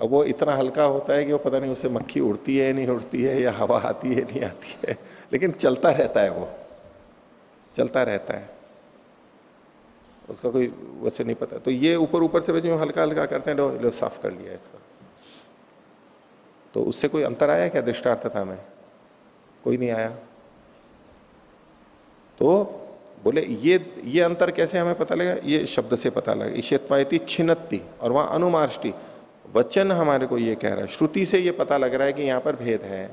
अब वो इतना हल्का होता है कि वो पता नहीं उससे मक्खी उड़ती है नहीं उड़ती है, या हवा आती है नहीं आती है, लेकिन चलता रहता है, वो चलता रहता है, उसका कोई वैसे नहीं पता। तो ये ऊपर ऊपर से जो हल्का हल्का करते हैं, लो साफ कर लिया इसका, तो उससे कोई अंतर आया क्या दृष्टार्थता में? कोई नहीं आया। तो बोले ये अंतर कैसे हमें पता लगा? ये शब्द से पता लगा, ईशत्वायति छिन्नत्ति, और वहां अनुमार्ष्टि, वचन हमारे को ये कह रहा है, श्रुति से ये पता लग रहा है कि यहां पर भेद है,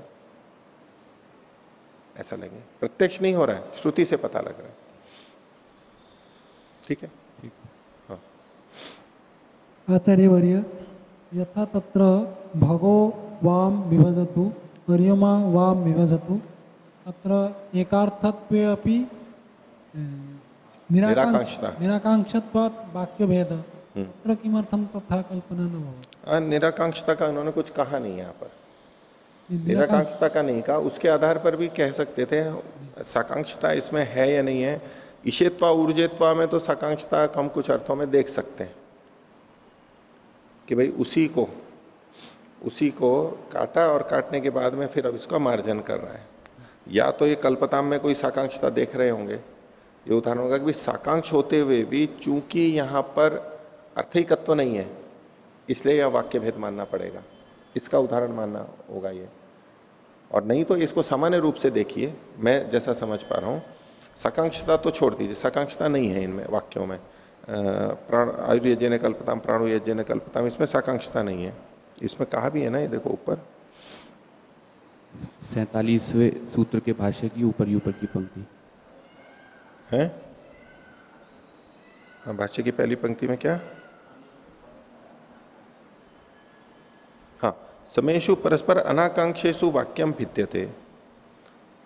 ऐसा लगे, प्रत्यक्ष नहीं हो रहा है, श्रुति से पता लग रहा है, ठीक है। हाँ, आचार्यवर्य यथा तत्र भगो वाम विभजतु अर्यमा वाम विभजतु तत्र एकार्थत्वे अपि निराकांक्षत्वात् वाक्य भेद तत्र किमर्थम तथा कल्पना न भवति? निराकांक्षता का उन्होंने कुछ कहा नहीं यहां पर, निराकांक्षता का नहीं कहा, उसके आधार पर भी कह सकते थे साकांक्षता इसमें है या नहीं है। ईशेत्वा ऊर्जेत्वा में तो साकांक्षता हम कुछ अर्थों में देख सकते हैं कि भाई उसी को काटा और काटने के बाद में फिर अब इसका मार्जन कर रहा है, या तो ये कल्पताम में कोई साकांक्षता देख रहे होंगे। ये उदाहरण होगा कि भाई साकांक्ष होते हुए भी चूंकि यहां पर अर्थैकत्व नहीं है, इसलिए यह वाक्य भेद मानना पड़ेगा, इसका उदाहरण मानना होगा ये। और नहीं तो इसको सामान्य रूप से देखिए, मैं जैसा समझ पा रहा हूं, साकांक्षता तो छोड़ दीजिए, साकांक्षता नहीं है इनमें वाक्यों में, प्राण आयुर्यज्ञ ने कल्पताम प्राणो यज्ञ ने कल्पताम, इसमें साकांक्षता नहीं है। इसमें कहा भी है ना, ये देखो ऊपर 47वें सूत्र के भाष्य की ऊपर की पंक्ति है। हाँ, भाष्य की पहली पंक्ति में क्या? हाँ, समेषु परस्पर अनाकांक्षेषु वाक्यम भिद्यते,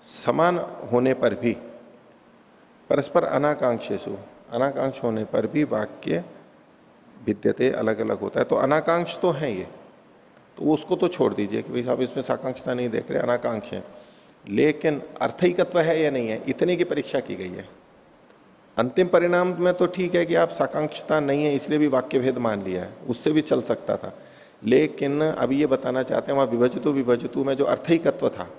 समान होने पर भी परस्पर अनाकांक्षेषु, अनाकांक्ष होने पर भी वाक्य भिद्यते अलग अलग होता है। तो अनाकांक्ष तो है ये, तो उसको तो छोड़ दीजिए कि भाई साहब इसमें साकांक्षता नहीं देख रहे, अनाकांक्ष है, लेकिन अर्थैकत्व है या नहीं है, इतने की परीक्षा की गई है। अंतिम परिणाम में तो ठीक है कि आप साकांक्षता नहीं है इसलिए भी वाक्य भेद मान लिया है, उससे भी चल सकता था, लेकिन अभी ये बताना चाहते हैं वहां विभजतु में जो अर्थैकत्व था,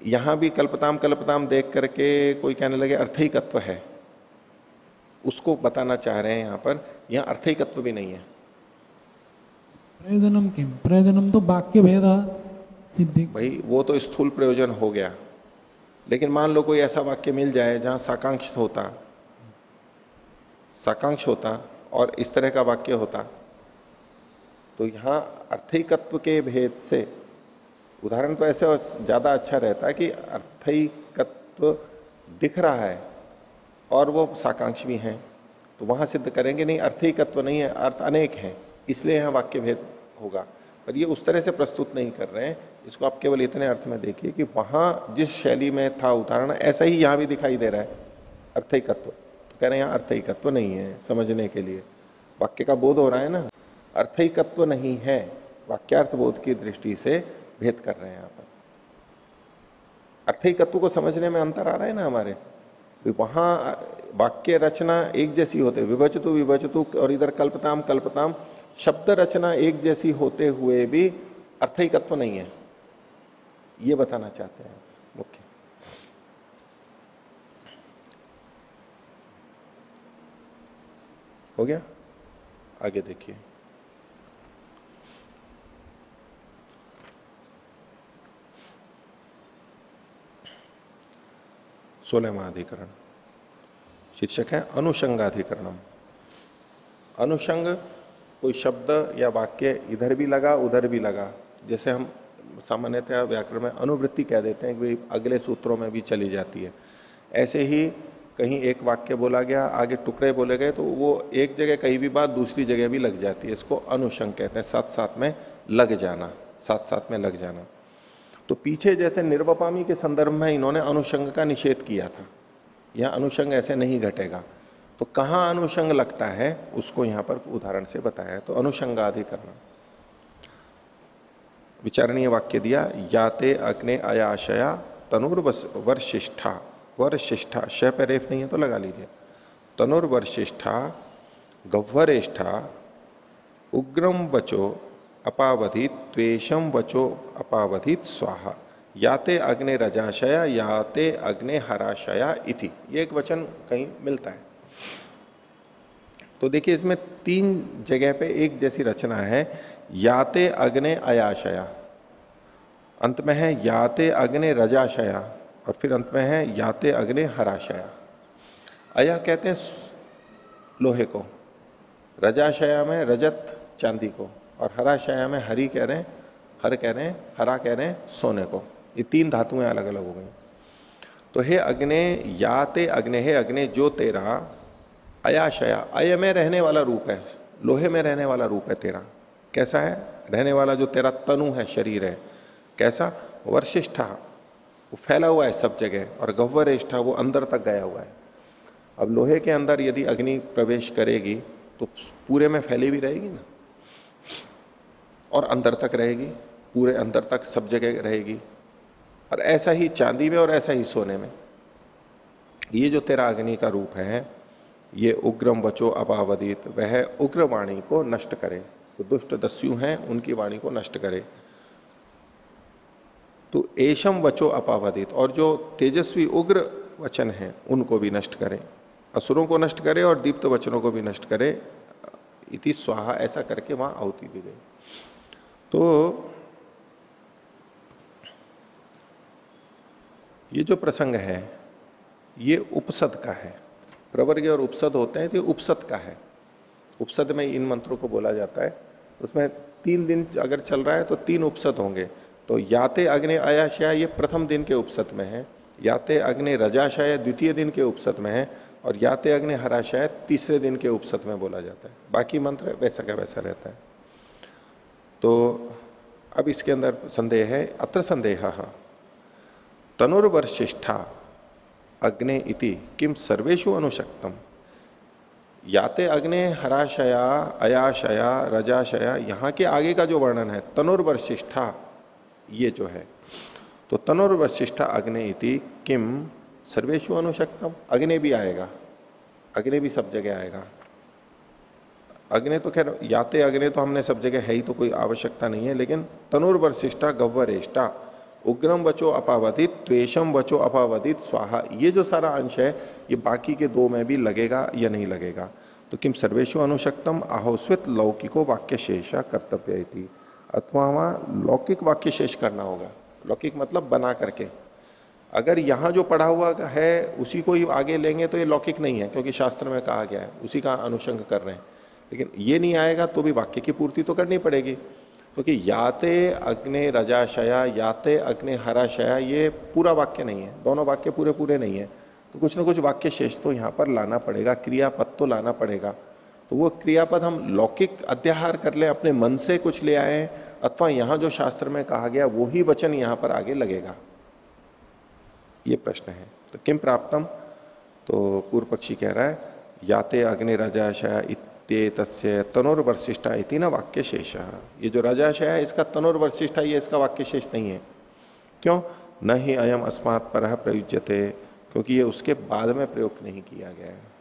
यहां भी कल्पताम देख करके कोई कहने लगे अर्थैकत्व है, उसको बताना चाह रहे हैं यहां पर, यहां अर्थैकत्व भी नहीं है। प्रयोजनम किम? प्रयोजनम तो वाक्य भेद सिद्धि, भाई वो तो स्थूल प्रयोजन हो गया, लेकिन मान लो कोई ऐसा वाक्य मिल जाए जहां साकांक्ष होता और इस तरह का वाक्य होता, तो यहां अर्थैकत्व के भेद से उदाहरण तो ऐसे ज्यादा अच्छा रहता है कि अर्थैकत्व दिख रहा है और वो साकांक्ष भी हैं, तो वहां सिद्ध करेंगे नहीं अर्थैकत्व नहीं है, अर्थ अनेक हैं, इसलिए यहां वाक्य भेद होगा। पर ये उस तरह से प्रस्तुत नहीं कर रहे हैं, इसको आप केवल इतने अर्थ में देखिए कि वहां जिस शैली में था उदाहरण, ऐसा ही यहां भी दिखाई दे रहा है अर्थैकत्व। तो कह रहे हैं यहाँ अर्थैकत्व नहीं है समझने के लिए, वाक्य का बोध हो रहा है ना, अर्थैकत्व नहीं है, वाक्यार्थ बोध की दृष्टि से भेद कर रहे हैं यहां पर। अर्थैकत्व को समझने में अंतर आ रहा है ना हमारे, वहां वाक्य रचना एक जैसी होते, विभजतु विभजतु, और इधर कल्पताम कल्पताम, शब्द रचना एक जैसी होते हुए भी अर्थैकत्व नहीं है, ये बताना चाहते हैं मुख्य। हो गया, आगे देखिए। सोलहवां अधिकरण, शीर्षक है अनुषंगाधिकरणम। अनुषंग, कोई शब्द या वाक्य इधर भी लगा उधर भी लगा, जैसे हम सामान्यतः व्याकरण में अनुवृत्ति कह देते हैं कि अगले सूत्रों में भी चली जाती है, ऐसे ही कहीं एक वाक्य बोला गया, आगे टुकड़े बोले गए, तो वो एक जगह कहीं भी बात दूसरी जगह भी लग जाती है, इसको अनुषंग कहते हैं, साथ साथ में लग जाना, साथ साथ में लग जाना। तो पीछे जैसे निर्वपामी के संदर्भ में इन्होंने अनुषंग का निषेध किया था, यहां अनुषंग ऐसे नहीं घटेगा, तो कहां अनुषंग लगता है उसको यहां पर उदाहरण से बताया। तो अनुषंगाधिकरण, विचारणीय वाक्य दिया, याते अग्ने अयाशया तनुर्वर्शिष्ठा, वर्शिष्ठा, श पे रेफ नहीं है तो लगा लीजिए, तनुर्वर्शिष्ठा गह्वरेष्ठा उग्रम वचो अपावधित त्वेषम वचो अपावधित स्वाहा, याते अग्ने रजाशया याते अग्ने हराशया इति, ये एक वचन कहीं मिलता है। तो देखिए इसमें तीन जगह पे एक जैसी रचना है, याते अग्ने अयाशया, अंत में है याते अग्ने रजाशया, और फिर अंत में है याते अग्ने हराशया। अया कहते हैं लोहे को, रजाशया में रजत चांदी को, और हराशया में हरी कह रहे हैं, हर कह रहे हैं, हरा कह रहे हैं सोने को। ये तीन धातुएं अलग अलग हो गई। तो हे अग्ने, याते अग्ने, हे अग्ने जो तेरा, अयाशया, अय में रहने वाला रूप है, लोहे में रहने वाला रूप है तेरा। कैसा है रहने वाला? जो तेरा तनु है, शरीर है, कैसा? वर्शिष्ठा, वो फैला हुआ है सब जगह, और गह्वरेष्ठा, वो अंदर तक गया हुआ है। अब लोहे के अंदर यदि अग्नि प्रवेश करेगी तो पूरे में फैली भी रहेगी ना, और अंदर तक रहेगी, पूरे अंदर तक सब जगह रहेगी। और ऐसा ही चांदी में और ऐसा ही सोने में। ये जो तेरा अग्नि का रूप है, ये उग्रम वचो अपावदित, वह उग्र वाणी को नष्ट करे, तो दुष्ट दस्यु हैं उनकी वाणी को नष्ट करे। तो एशम वचो अपावदित, और जो तेजस्वी उग्र वचन हैं उनको भी नष्ट करे, असुरों को नष्ट करे और दीप्त वचनों को भी नष्ट करे। इति स्वाहा, ऐसा करके वहां आहुति दी गई। तो ये जो प्रसंग है ये उपसद का है, प्रवर्ग और उपसद होते हैं, तो ये उपसद का है। उपसद में इन मंत्रों को बोला जाता है। उसमें 3 दिन अगर चल रहा है तो 3 उपसद होंगे। तो याते अग्ने अयाशय ये प्रथम दिन के उपसद में है, याते अग्ने रजाशय द्वितीय दिन के उपसद में है, और याते अग्ने हराशय तीसरे दिन के उपसद में बोला जाता है। बाकी मंत्र वैसा का वैसा रहता है। तो अब इसके अंदर संदेह है, अत्र संदेह तनुर्वर्शिष्ठा अग्ने इति किम सर्वेषु अनुशक्तम। याते अग्ने हराशया अयाशया रजाशया, यहां के आगे का जो वर्णन है तनुर्वर्शिष्ठा, ये जो है, तो तनुर्वर्शिष्ठा अग्ने इति किम सर्वेषु अनुशक्तम, अग्नि भी आएगा, अग्नि भी सब जगह आएगा। अग्नि तो खैर याते अग्नि तो हमने सब जगह है ही, तो कोई आवश्यकता नहीं है, लेकिन तनुर्वर्शिष्ठा गह्वरेष्ठा उग्रम वचो अपावधित त्वेषम वचो अपावधित स्वाहा, ये जो सारा अंश है ये बाकी के 2 में भी लगेगा या नहीं लगेगा। तो किम सर्वेषु अनुशक्तम आहोस्वित लौकिको वाक्य शेषा कर्तव्य इति, अथवा वहां लौकिक वाक्य शेष करना होगा। लौकिक मतलब बना करके, अगर यहां जो पढ़ा हुआ है उसी को ही आगे लेंगे तो ये लौकिक नहीं है, क्योंकि शास्त्र में कहा गया है, उसी का अनुषंग कर रहे हैं। लेकिन ये नहीं आएगा तो भी वाक्य की पूर्ति तो करनी पड़ेगी, क्योंकि याते अग्ने रजाशया याते अग्ने हराशया ये पूरा वाक्य नहीं है, दोनों वाक्य पूरे पूरे नहीं है, तो कुछ ना कुछ वाक्य शेष तो यहां पर लाना पड़ेगा, क्रियापद तो लाना पड़ेगा। तो वो क्रियापद हम लौकिक अध्याहार कर ले, अपने मन से कुछ ले आए, अथवा यहां जो शास्त्र में कहा गया वो ही वचन यहां पर आगे लगेगा, ये प्रश्न है। तो किम प्राप्तम, तो पूर्व पक्षी कह रहा है याते अग्नि रजाशय इत्येतस्य तनुर्वशिष्ठा इति न वाक्य शेष। ये जो रजाशय है इसका तनुर्वशिष्ठा, ये इसका वाक्य शेष नहीं है। क्यों? न ही अयम अस्मात् परः प्रयुज्यते, क्योंकि ये उसके बाद में प्रयोग नहीं किया गया है।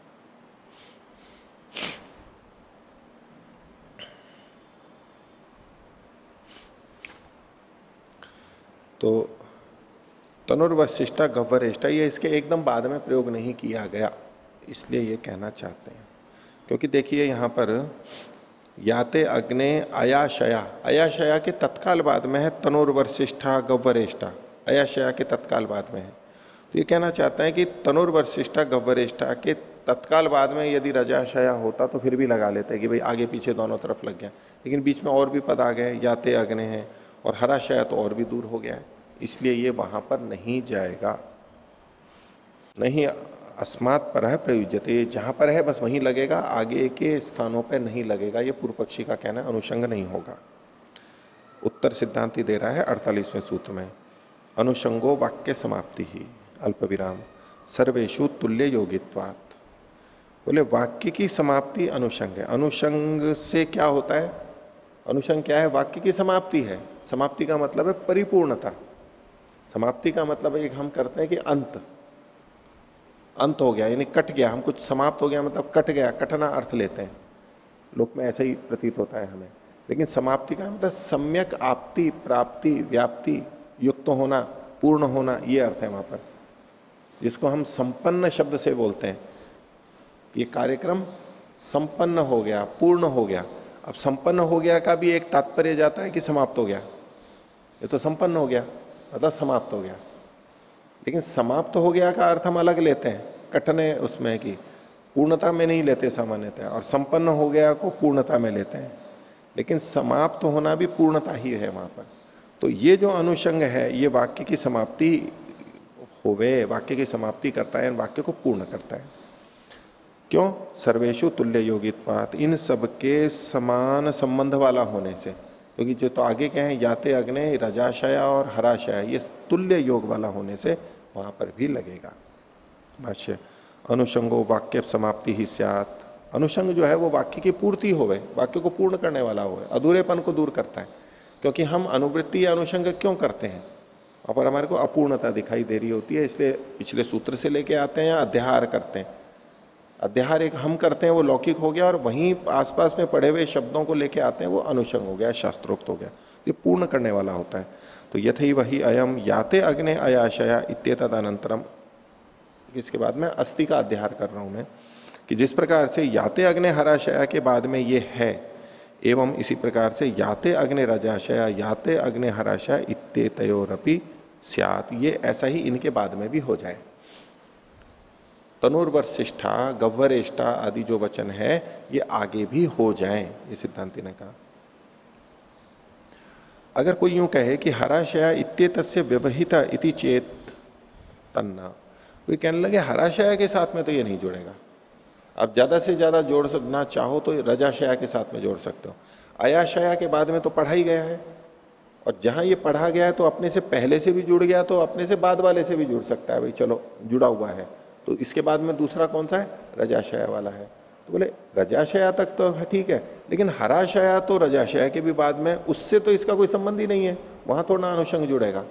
तो तनुर्वशिष्ठा गह्वरेष्ठा ये इसके एकदम बाद में प्रयोग नहीं किया गया, इसलिए ये कहना चाहते हैं। क्योंकि देखिए यहां पर याते अग्ने अयाशया, अयाशया के तत्काल बाद में है तनुर्वशिष्ठा गह्वरेष्ठा, अयाशया के तत्काल बाद में है। तो ये कहना चाहता है कि तनुर्वशिष्ठा गह्वरेष्ठा के तत्काल बाद में यदि रजाशया होता तो फिर भी लगा लेते कि भाई आगे पीछे दोनों तरफ लग गया, लेकिन बीच में और भी पद आ गए, याते अग्ने है और हराशया तो और भी दूर हो गया है, इसलिए ये वहां पर नहीं जाएगा। नहीं अस्मात् परः प्रयुज्यते, जहां पर है बस वहीं लगेगा, आगे के स्थानों पर नहीं लगेगा, ये पूर्व पक्षी का कहना है, अनुषंग नहीं होगा। उत्तर सिद्धांति दे रहा है 48वें सूत्र में, अनुषंगो वाक्य समाप्ति ही अल्प विराम सर्वेषु तुल्य योगित्वात्। बोले वाक्य की समाप्ति अनुषंग है। अनुषंग से क्या होता है? अनुषंग क्या है? वाक्य की समाप्ति है। समाप्ति का मतलब है परिपूर्णता। समाप्ति का मतलब एक हम करते हैं कि अंत, अंत हो गया यानी कट गया, हम कुछ समाप्त हो गया मतलब कट गया, कटना अर्थ लेते हैं, लोक में ऐसा ही प्रतीत होता है हमें। लेकिन समाप्ति का मतलब सम्यक आपति, प्राप्ति, व्याप्ति, युक्त होना, पूर्ण होना, ये अर्थ है वहां पर, जिसको हम संपन्न शब्द से बोलते हैं। ये कार्यक्रम संपन्न हो गया, पूर्ण हो गया। अब संपन्न हो गया का भी एक तात्पर्य जाता है कि समाप्त हो गया, ये तो संपन्न हो गया मतलब समाप्त हो गया। लेकिन समाप्त हो गया का अर्थ हम अलग लेते हैं, कटने उसमें की पूर्णता में नहीं लेते सामान्यतः, और संपन्न हो गया को पूर्णता में लेते हैं। लेकिन समाप्त होना भी पूर्णता ही है वहां पर। तो ये जो अनुषंग है ये वाक्य की समाप्ति होवे, वाक्य की समाप्ति करता है, वाक्य को पूर्ण करता है। क्यों? सर्वेषु तुल्य योगित्वात्, इन सबके समान संबंध वाला होने से। क्योंकि जो तो आगे क्या है, याते अग्ने रजाशया और हराशया, ये तुल्य योग वाला होने से वहां पर भी लगेगा। भाष्य, अनुषंगो वाक्य समाप्ति ही स्यात्। अनुषंग जो है वो वाक्य की पूर्ति होवे, वाक्य को पूर्ण करने वाला होवे, अधूरेपन को दूर करता है। क्योंकि हम अनुवृत्ति या अनुषंग क्यों करते हैं? वहां पर हमारे को अपूर्णता दिखाई दे रही होती है, इसलिए पिछले सूत्र से लेके आते हैं या अध्याहार करते हैं। अध्याहार एक हम करते हैं वो लौकिक हो गया, और वहीं आसपास में पढ़े हुए शब्दों को लेके आते हैं वो अनुषंग हो गया, शास्त्रोक्त हो गया, ये पूर्ण करने वाला होता है। तो यथई वही अयम याते अग्ने अयाशया इत्येतद अनंतरम, इसके बाद में अस्थि का अध्याहार कर रहा हूं मैं, कि जिस प्रकार से याते अग्ने हराशया के बाद में ये है, एवं इसी प्रकार से याते अग्ने रजाशया याते अग्ने हराशया इत्येतयोरपि स्यात्, ये ऐसा ही इनके बाद में भी हो जाए। तनुर्वशिष्ठा गह्वरेष्ठा आदि जो वचन है ये आगे भी हो जाएं, ये सिद्धांति ने कहा। अगर कोई यूं कहे कि हराशया इत्येतस्य व्यवहिता इति चेत तन्ना, कोई कहने लगे हराशया के साथ में तो ये नहीं जुड़ेगा, आप ज्यादा से ज्यादा जोड़ना चाहो तो रजाशया के साथ में जोड़ सकते हो। अयाशया के बाद में तो पढ़ा ही गया है, और जहां ये पढ़ा गया है तो अपने से पहले से भी जुड़ गया, तो अपने से बाद वाले से भी जुड़ सकता है, भाई चलो जुड़ा हुआ है। तो इसके बाद में दूसरा कौन सा है? रजाशया वाला है। तो बोले रजाशया तक तो ठीक है, लेकिन हराशया तो रजाशया के भी बाद में, उससे तो इसका कोई संबंध ही नहीं है, वहां थोड़ा अनुषंग जुड़ेगा,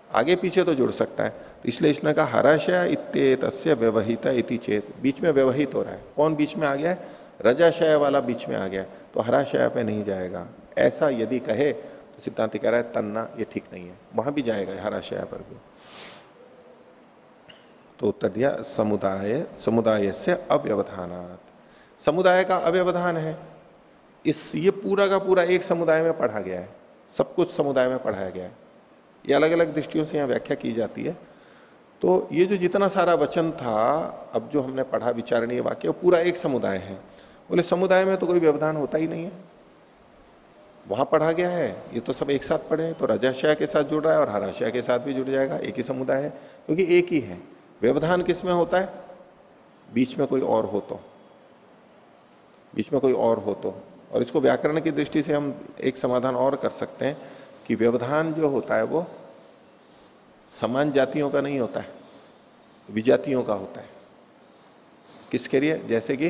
आगे पीछे तो जुड़ सकता है। तो इसलिए इसने कहा हराशया इत्येतस्य व्यवहिता इति चेत, बीच में व्यवहित हो रहा है, कौन बीच में आ गया है? रजाशया वाला बीच में आ गया, तो हराशया पे नहीं जाएगा। ऐसा यदि कहे तो सिद्धांत कह रहा है तन्ना, ये ठीक नहीं है, वहां भी जाएगा हराशया पर भी। तो उत्तर दिया समुदाय, समुदाय से अव्यवधानात्, समुदाय का अव्यवधान है। ये पूरा का पूरा एक समुदाय में पढ़ा गया है, सब कुछ समुदाय में पढ़ाया गया है, ये अलग अलग दृष्टियों से यहां व्याख्या की जाती है। तो ये जो जितना सारा वचन था, अब जो हमने पढ़ा विचारणीय वाक्य, वो पूरा एक समुदाय है। बोले समुदाय में तो कोई व्यवधान होता ही नहीं है, वहां पढ़ा गया है, ये तो सब एक साथ पढ़े, तो रजाशया के साथ जुड़ रहा है और हराशया के साथ भी जुड़ जाएगा, एक ही समुदाय है, क्योंकि एक ही है। व्यवधान किस में होता है? बीच में कोई और हो तो, बीच में कोई और हो तो। और इसको व्याकरण की दृष्टि से हम एक समाधान और कर सकते हैं कि व्यवधान जो होता है वो समान जातियों का नहीं होता है, विजातियों का होता है। किसके लिए? जैसे कि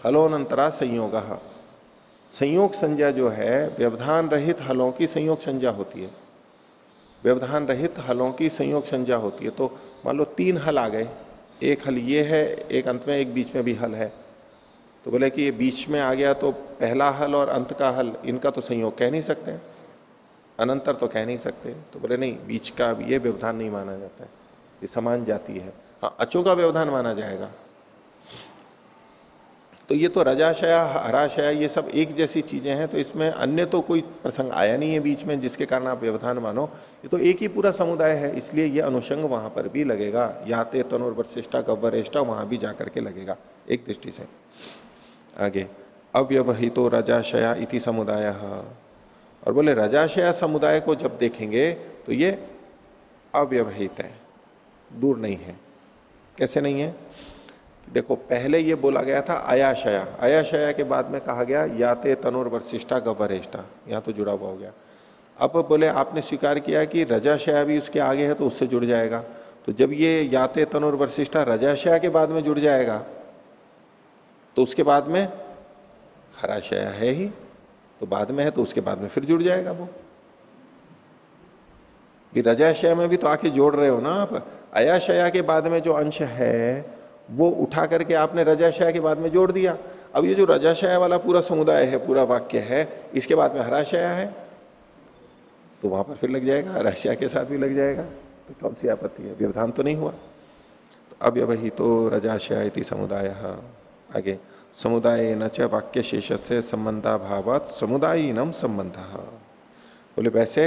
हलोनंतरा संयोग, संयोग संज्ञा जो है व्यवधान रहित हलों की संयोग संज्ञा होती है। व्यवधान रहित हलों की संयोग संज्ञा होती है। तो मान लो 3 हल आ गए, एक हल ये है, एक अंत में, एक बीच में भी हल है। तो बोले कि ये बीच में आ गया तो पहला हल और अंत का हल, इनका तो संयोग कह नहीं सकते, अनंतर तो कह नहीं सकते। तो बोले नहीं, बीच का ये व्यवधान नहीं माना जाता है, ये समान जाती है। हाँ, अचों का व्यवधान माना जाएगा। तो ये तो रजाशया हराशया ये सब एक जैसी चीजें हैं, तो इसमें अन्य तो कोई प्रसंग आया नहीं है बीच में जिसके कारण आप व्यवधान मानो। ये तो एक ही पूरा समुदाय है, इसलिए ये अनुषंग वहां पर भी लगेगा। याते तनुर्वशिष्टा गव्वरेष्टा वहां भी जाकर के लगेगा एक दृष्टि से। आगे अव्यवहितो रजाशया इति समुदाय, और बोले रजाशया समुदाय को जब देखेंगे तो ये अव्यवहित है, दूर नहीं है। कैसे नहीं है? देखो, पहले ये बोला गया था आयाशया, आयाशया के बाद में कहा गया याते तनुर्वशिष्टा गव्वरेष्टा, यहां तो जुड़ा हुआ हो गया। अब बोले आपने स्वीकार किया कि रजाशया भी उसके आगे है तो उससे जुड़ जाएगा। तो जब ये याते तनुर्वशिष्टा रजाशया के बाद में जुड़ जाएगा तो उसके बाद में हराशया है ही, तो बाद में है तो उसके बाद में फिर जुड़ जाएगा वो। रजाशया में भी तो आके जोड़ रहे हो ना आप। अयाशया के बाद में जो अंश है वो उठा करके आपने रजाशया के बाद में जोड़ दिया। अब ये जो रजाशया वाला पूरा समुदाय है, पूरा वाक्य है, इसके बाद में हराशया है तो वहां पर फिर लग जाएगा, हराशया के साथ भी लग जाएगा। तो कौन सी आपत्ति है? व्यवधान तो नहीं हुआ। तो अव्यवहितो रजाशया इति समुदाय। आगे समुदाय न च वाक्य शेष से संबंधाभावात समुदायीनम संबंध। बोले वैसे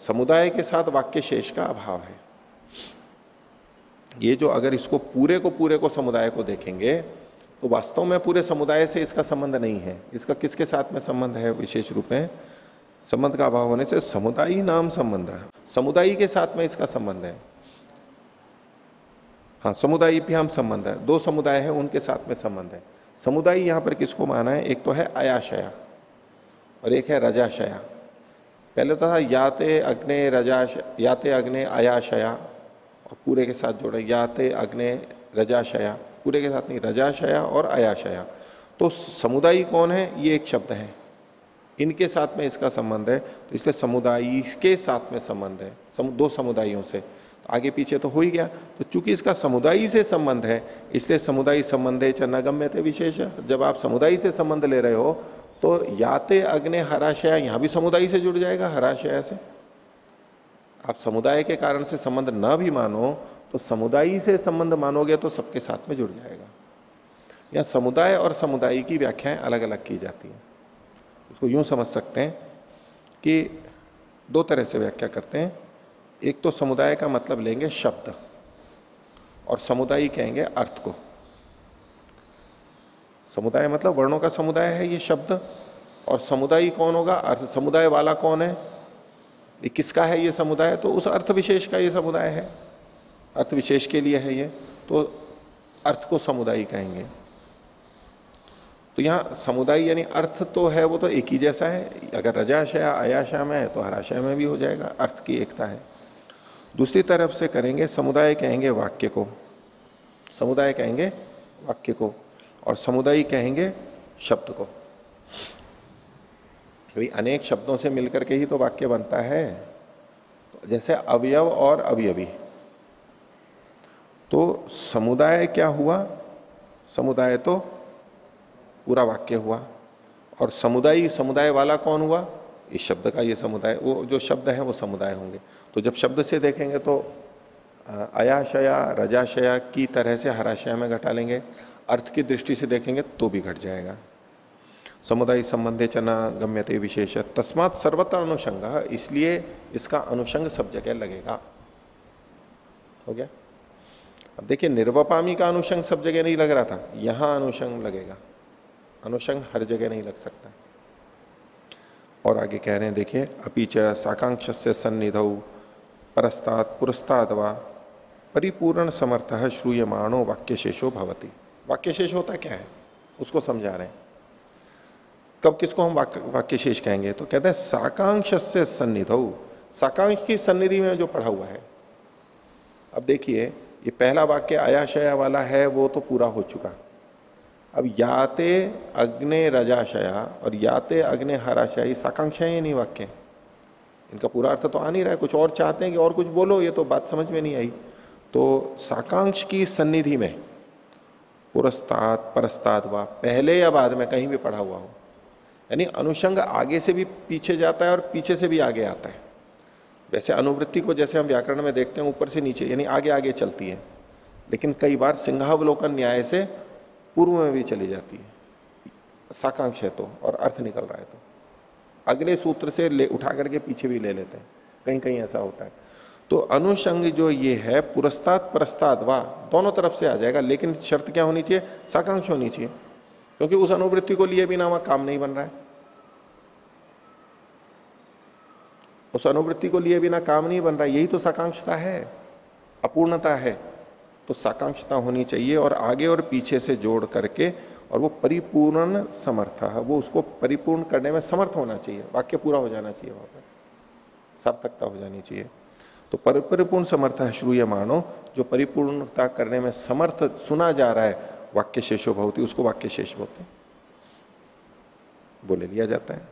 समुदाय के साथ वाक्य शेष का अभाव है। ये जो अगर इसको पूरे को समुदाय को देखेंगे तो वास्तव में पूरे समुदाय से इसका संबंध नहीं है। इसका किसके साथ में संबंध है? विशेष रूप में संबंध का अभाव होने से समुदायी नाम संबंध है, समुदायी के साथ में इसका संबंध है। हाँ, समुदायी भी हम संबंध है, 2 समुदाय है उनके साथ में संबंध है। समुदायी यहां पर किसको माना है? एक तो है अयाशया और एक है रजाशया। पहले तो था याते अग्ने याते अग्ने अयाशया, और पूरे के साथ जोड़े याते अग्ने रजाशया, पूरे के साथ नहीं, रजाशया और अयाशया। तो समुदायी कौन है? ये एक शब्द है, इनके साथ में इसका संबंध है, तो इसलिए समुदायी के साथ में संबंध है, 2 समुदायों से। तो आगे पीछे तो हो ही गया। तो चूंकि इसका समुदायी से संबंध है इसलिए समुदायी संबंधे च न गम्यते विशेष। जब आप समुदायी से संबंध ले रहे हो तो याते अग्ने हराशया, यहां भी समुदायी से जुड़ जाएगा, हराशया से। आप समुदाय के कारण से संबंध न भी मानो तो समुदायी से संबंध मानोगे तो सबके साथ में जुड़ जाएगा। यहां समुदाय और समुदायी की व्याख्याएं अलग अलग की जाती हैं। उसको यूं समझ सकते हैं कि 2 तरह से व्याख्या करते हैं। एक तो समुदाय का मतलब लेंगे शब्द, और समुदायी कहेंगे अर्थ को। समुदाय मतलब वर्णों का समुदाय है ये शब्द, और समुदायी कौन होगा? अर्थ। समुदाय वाला कौन है? ये किसका है ये समुदाय? तो उस अर्थ विशेष का ये समुदाय है, अर्थ विशेष के लिए है ये, तो अर्थ को समुदायी कहेंगे। तो यहां समुदाय यानी अर्थ तो है, वो तो एक ही जैसा है। अगर रजाशया अयाशया में है तो हराशया में भी हो जाएगा, अर्थ की एकता है। दूसरी तरफ से करेंगे, समुदाय कहेंगे वाक्य को, समुदाय कहेंगे वाक्य को, और समुदायी कहेंगे शब्द को। भाई अनेक शब्दों से मिलकर के ही तो वाक्य बनता है। तो जैसे अवयव और अवयवी, तो समुदाय क्या हुआ? समुदाय तो पूरा वाक्य हुआ, और समुदायी, समुदाय वाला कौन हुआ? इस शब्द का ये समुदाय, वो जो शब्द है वो समुदाय होंगे। तो जब शब्द से देखेंगे तो अयाशया रजाशया की तरह से हराशया में घटा लेंगे, अर्थ की दृष्टि से देखेंगे तो भी घट जाएगा। समुदाय संबंधे चना गम्यते विशेष तस्मात सर्वत्र अनुषंग, इसलिए इसका अनुषंग सब जगह लगेगा। हो गया? अब देखिए, निर्वपामी का अनुषंग सब जगह नहीं लग रहा था, यहां अनुषंग लगेगा। अनुषंग हर जगह नहीं लग सकता। और आगे कह रहे हैं, देखिए, अपीच साकांक्ष से सन्निधौ परस्तात् पुरस्ताद् वा परिपूर्ण समर्थ श्रूयमाणो वाक्यशेषो भवति। वाक्यशेष होता क्या है उसको समझा रहे हैं। कब किसको हम वाक्यशेष कहेंगे? तो कहते हैं साकांक्ष से सन्निधौ, साकांक्ष की सन्निधि में जो पढ़ा हुआ है। अब देखिए, ये पहला वाक्य आयाशया वाला है वो तो पूरा हो चुका। अब याते अग्ने रजाशया और याते अग्ने हराशया, ये साकांक्षा है नहीं वाक्य, इनका पूरा अर्थ तो आ नहीं रहा है, कुछ और चाहते हैं कि और कुछ बोलो, ये तो बात समझ में नहीं आई। तो साकांक्ष की सन्निधि में पुरस्ताद परस्ताद वा, पहले या बाद में कहीं भी पढ़ा हुआ हो, यानी अनुषंग आगे से भी पीछे जाता है और पीछे से भी आगे आता है। वैसे अनुवृत्ति को जैसे हम व्याकरण में देखते हैं ऊपर से नीचे यानी आगे आगे चलती है, लेकिन कई बार सिंहावलोकन न्याय से पूर्व में भी चली जाती है, साकांक्ष है तो और अर्थ निकल रहा है तो अगले सूत्र से ले उठा करके पीछे भी ले लेते हैं, कहीं कहीं ऐसा होता है। तो अनुषंग जो ये है पुरस्ताद परस्ताद वा दोनों तरफ से आ जाएगा, लेकिन शर्त क्या होनी चाहिए? साकांक्ष होनी चाहिए, क्योंकि उस अनुवृत्ति को लिए बिना वहां काम नहीं बन रहा है, उस अनुवृत्ति को लिए बिना काम नहीं बन रहा है, यही तो साकांक्षता है, अपूर्णता है। तो साकांक्षता होनी चाहिए और आगे और पीछे से जोड़ करके, और वो परिपूर्ण समर्थ है, वो उसको परिपूर्ण करने में समर्थ होना चाहिए, वाक्य पूरा हो जाना चाहिए, वहां पर सार्थकता हो जानी चाहिए। तो परिपूर्ण समर्थ है श्रूयमानो, जो परिपूर्णता करने में समर्थ सुना जा रहा है, वाक्य शेषो भवति, उसको वाक्य शेष बोलते हैं, बोले लिया जाता है।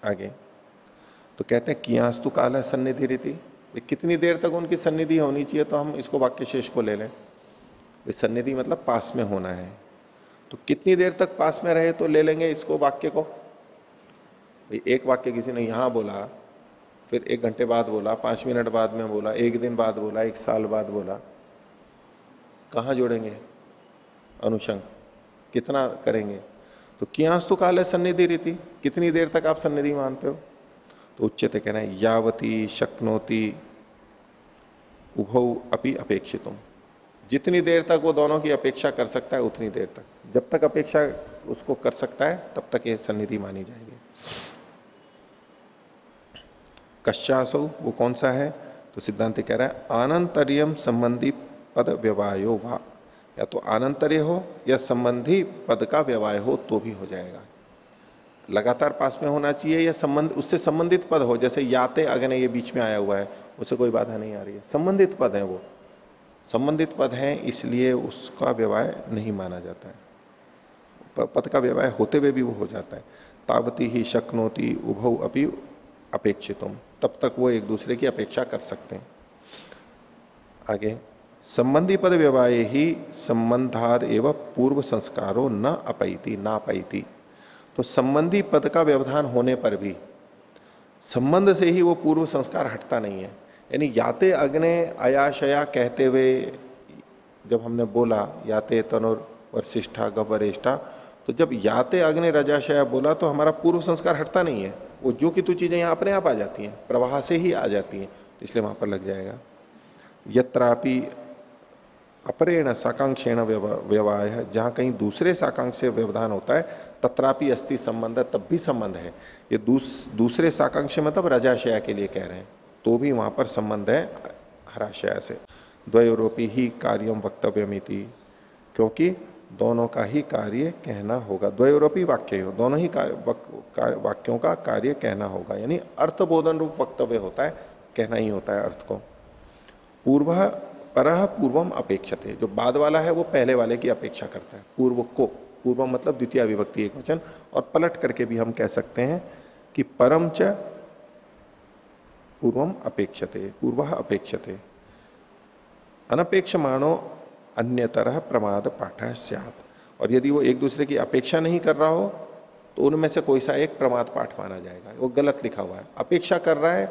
आगे तो कहते हैं कियांस्तु काल है सन्निधि रीति, कितनी देर तक उनकी सन्निधि होनी चाहिए, तो हम इसको वाक्य शेष को ले लें। सन्निधि मतलब पास में होना है, तो कितनी देर तक पास में रहे तो ले लेंगे इसको वाक्य को। एक वाक्य किसी ने यहां बोला, फिर 1 घंटे बाद बोला, 5 मिनट बाद में बोला, 1 दिन बाद बोला, 1 साल बाद बोला, कहां जोड़ेंगे अनुषंग, कितना करेंगे? तो कियांस्तु काल है सन्निधि रीति, कितनी देर तक आप सन्निधि मानते हो? तो उच्चते कहना है यावती शक्नोति उभौ अपि अपेक्षितुम, जितनी देर तक वो दोनों की अपेक्षा कर सकता है उतनी देर तक, जब तक अपेक्षा उसको कर सकता है तब तक ये सन्निधि मानी जाएगी। कश्चासौ वो कौन सा है? तो सिद्धांत कह रहा है आनंतर्यम संबंधी पद व्यवायो वा, या तो आनंतर्य हो या संबंधी पद का व्यवाय हो तो भी हो जाएगा। लगातार पास में होना चाहिए या संबंध उससे संबंधित पद हो, जैसे याते अग्ने ये बीच में आया हुआ है, उससे कोई बाधा नहीं आ रही है, संबंधित पद है, वो संबंधित पद है, इसलिए उसका व्यवाय नहीं माना जाता है। पद का व्यवाय होते हुए भी वो हो जाता है। तावती ही शक्नोति उभौ अपि अपेक्षितुम, तब तक वो एक दूसरे की अपेक्षा कर सकते हैं। आगे संबंधी पद व्यवाय ही संबंधाद एवं पूर्व संस्कारो न अपैति ना पैति, तो संबंधी पद का व्यवधान होने पर भी संबंध से ही वो पूर्व संस्कार हटता नहीं है। यानी याते अग्ने अयाशया कहते हुए जब हमने बोला याते तनुर वशिष्ठा गवरेष्ठा, तो जब याते अग्नि रजाशया बोला तो हमारा पूर्व संस्कार हटता नहीं है, वो जो कि तू चीजें यहां अपने आप आ जाती हैं, प्रवाह से ही आ जाती हैं, तो इसलिए वहां पर लग जाएगा। यत्रापि अपरेण साकांक्षेण व्यवाय है, जहां कहीं दूसरे साकांक्ष से व्यवधान होता है, तत्रापि अस्ति संबंध, तब भी संबंध है। ये दूसरे साकांक्ष मतलब रजाशया के लिए कह रहे हैं, तो भी वहां पर संबंध है हराशया से। द्वयोरोपी ही कार्यम वक्तव्यमिति, क्योंकि दोनों का ही कार्य कहना होगा। द्वयोरोपी वाक्य हो, दोनों ही वाक्यों का कार्य कहना होगा, यानी अर्थबोधन रूप वक्तव्य होता है, कहना ही होता है अर्थ को। पूर्व परह पूर्वम अपेक्षते, जो बाद वाला है वो पहले वाले की अपेक्षा करता है, पूर्व को, पूर्वम मतलब द्वितीय विभक्ति एक वचन, और पलट करके भी हम कह सकते हैं कि परम च पूर्वम अपेक्षते, पूर्व अपेक्षते, अनपेक्षमाणो अन्यतरह प्रमाद पाठ स्यात्, और यदि वो एक दूसरे की अपेक्षा नहीं कर रहा हो तो उनमें से कोई सा एक प्रमाद पाठ माना जाएगा, वो गलत लिखा हुआ है। अपेक्षा कर रहा है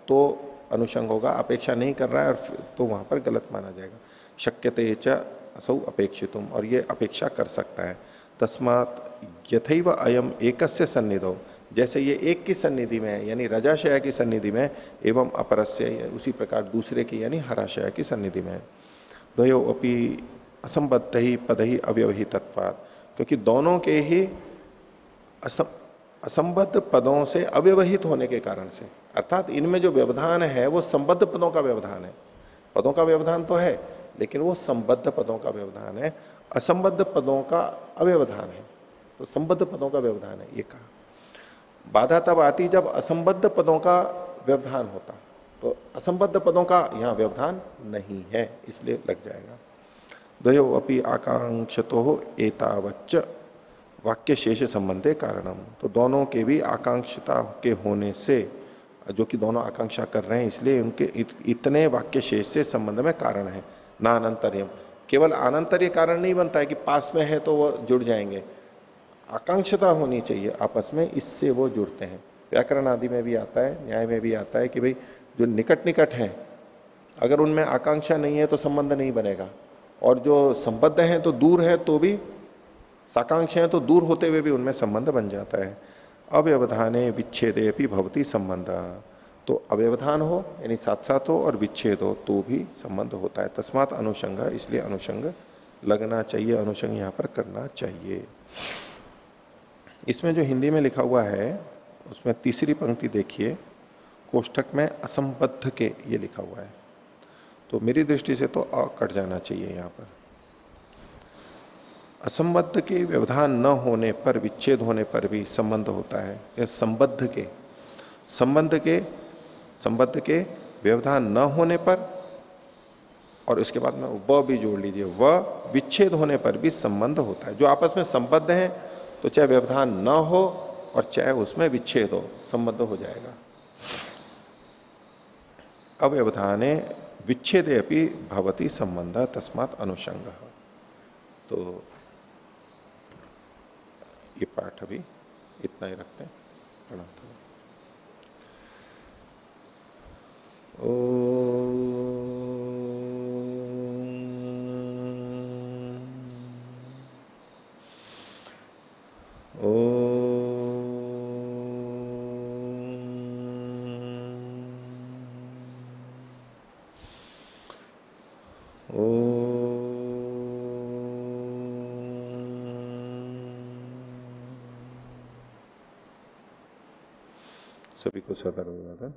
तो अनुषंग होगा, अपेक्षा नहीं कर रहा है और तो वहां पर गलत माना जाएगा। शक्यते च असौ अपेक्षितुम, और ये अपेक्षा कर सकता है। तस्मात् यथैव अयम एकस्य सन्निधौ, जैसे ये एक की सन्निधि में है यानी रजाशया की सन्निधि में, एवं अपरस्य उसी प्रकार दूसरे की यानी हराशया की सन्निधि में है। द्वयो अपि असंबद्ध ही पद ही अव्यवही तत्वात्, क्योंकि दोनों के ही असंबद्ध पदों से अव्यवहित होने के कारण से, अर्थात इनमें जो व्यवधान है वो संबद्ध पदों का व्यवधान है। पदों का व्यवधान तो है लेकिन वो संबद्ध पदों का व्यवधान है, असंबद्ध पदों का अव्यवधान है, तो संबद्ध पदों का व्यवधान है। ये कहा बाधा तब आती जब असंबद्ध पदों का व्यवधान होता, तो असंबद्ध पदों का यहां व्यवधान नहीं है, इसलिए लग जाएगा। द्वयो अपि आकांक्षतो एतावच्च वाक्य शेष संबंधे कारणम। तो दोनों के भी आकांक्षता के होने से, जो कि दोनों आकांक्षा कर रहे हैं, इसलिए उनके इतने वाक्य शेष से संबंध में कारण है। ना अनंतर्यम, केवल अनंतर्य कारण नहीं बनता है कि पास में है तो वो जुड़ जाएंगे, आकांक्षता होनी चाहिए आपस में, इससे वो जुड़ते हैं। व्याकरण आदि में भी आता है, न्याय में भी आता है कि भाई जो निकट निकट है, अगर उनमें आकांक्षा नहीं है तो संबंध नहीं बनेगा, और जो संबद्ध है तो दूर है तो भी, साकांक्ष है तो दूर होते हुए भी उनमें संबंध बन जाता है। अव्यवधाने विच्छेदे भी भवती संबंध, तो अव्यवधान हो यानी साथ साथ हो और विच्छेद हो तो भी संबंध होता है। तस्मात अनुषंग, इसलिए अनुषंग लगना चाहिए, अनुषंग यहां पर करना चाहिए। इसमें जो हिंदी में लिखा हुआ है उसमें तीसरी पंक्ति देखिए, कोष्ठक में असंबद्ध के ये लिखा हुआ है, तो मेरी दृष्टि से तो अ कट जाना चाहिए यहां पर। असंबद्ध के व्यवधान न होने पर, विच्छेद होने पर भी संबंध होता है। या संबद्ध के, संबद्ध के व्यवधान न होने पर, और इसके बाद में व भी जोड़ लीजिए, व विच्छेद होने पर भी संबंध होता है। जो आपस में संबद्ध हैं तो चाहे व्यवधान न हो और चाहे उसमें विच्छेद हो, संबंध हो जाएगा। अव्यवधाने विच्छेदे अपि भवति संबंध तस्मात् अनुषंग। तो ये पाठ अभी इतना ही रखते हैं। प्रणाम। सभी को सदर होगा।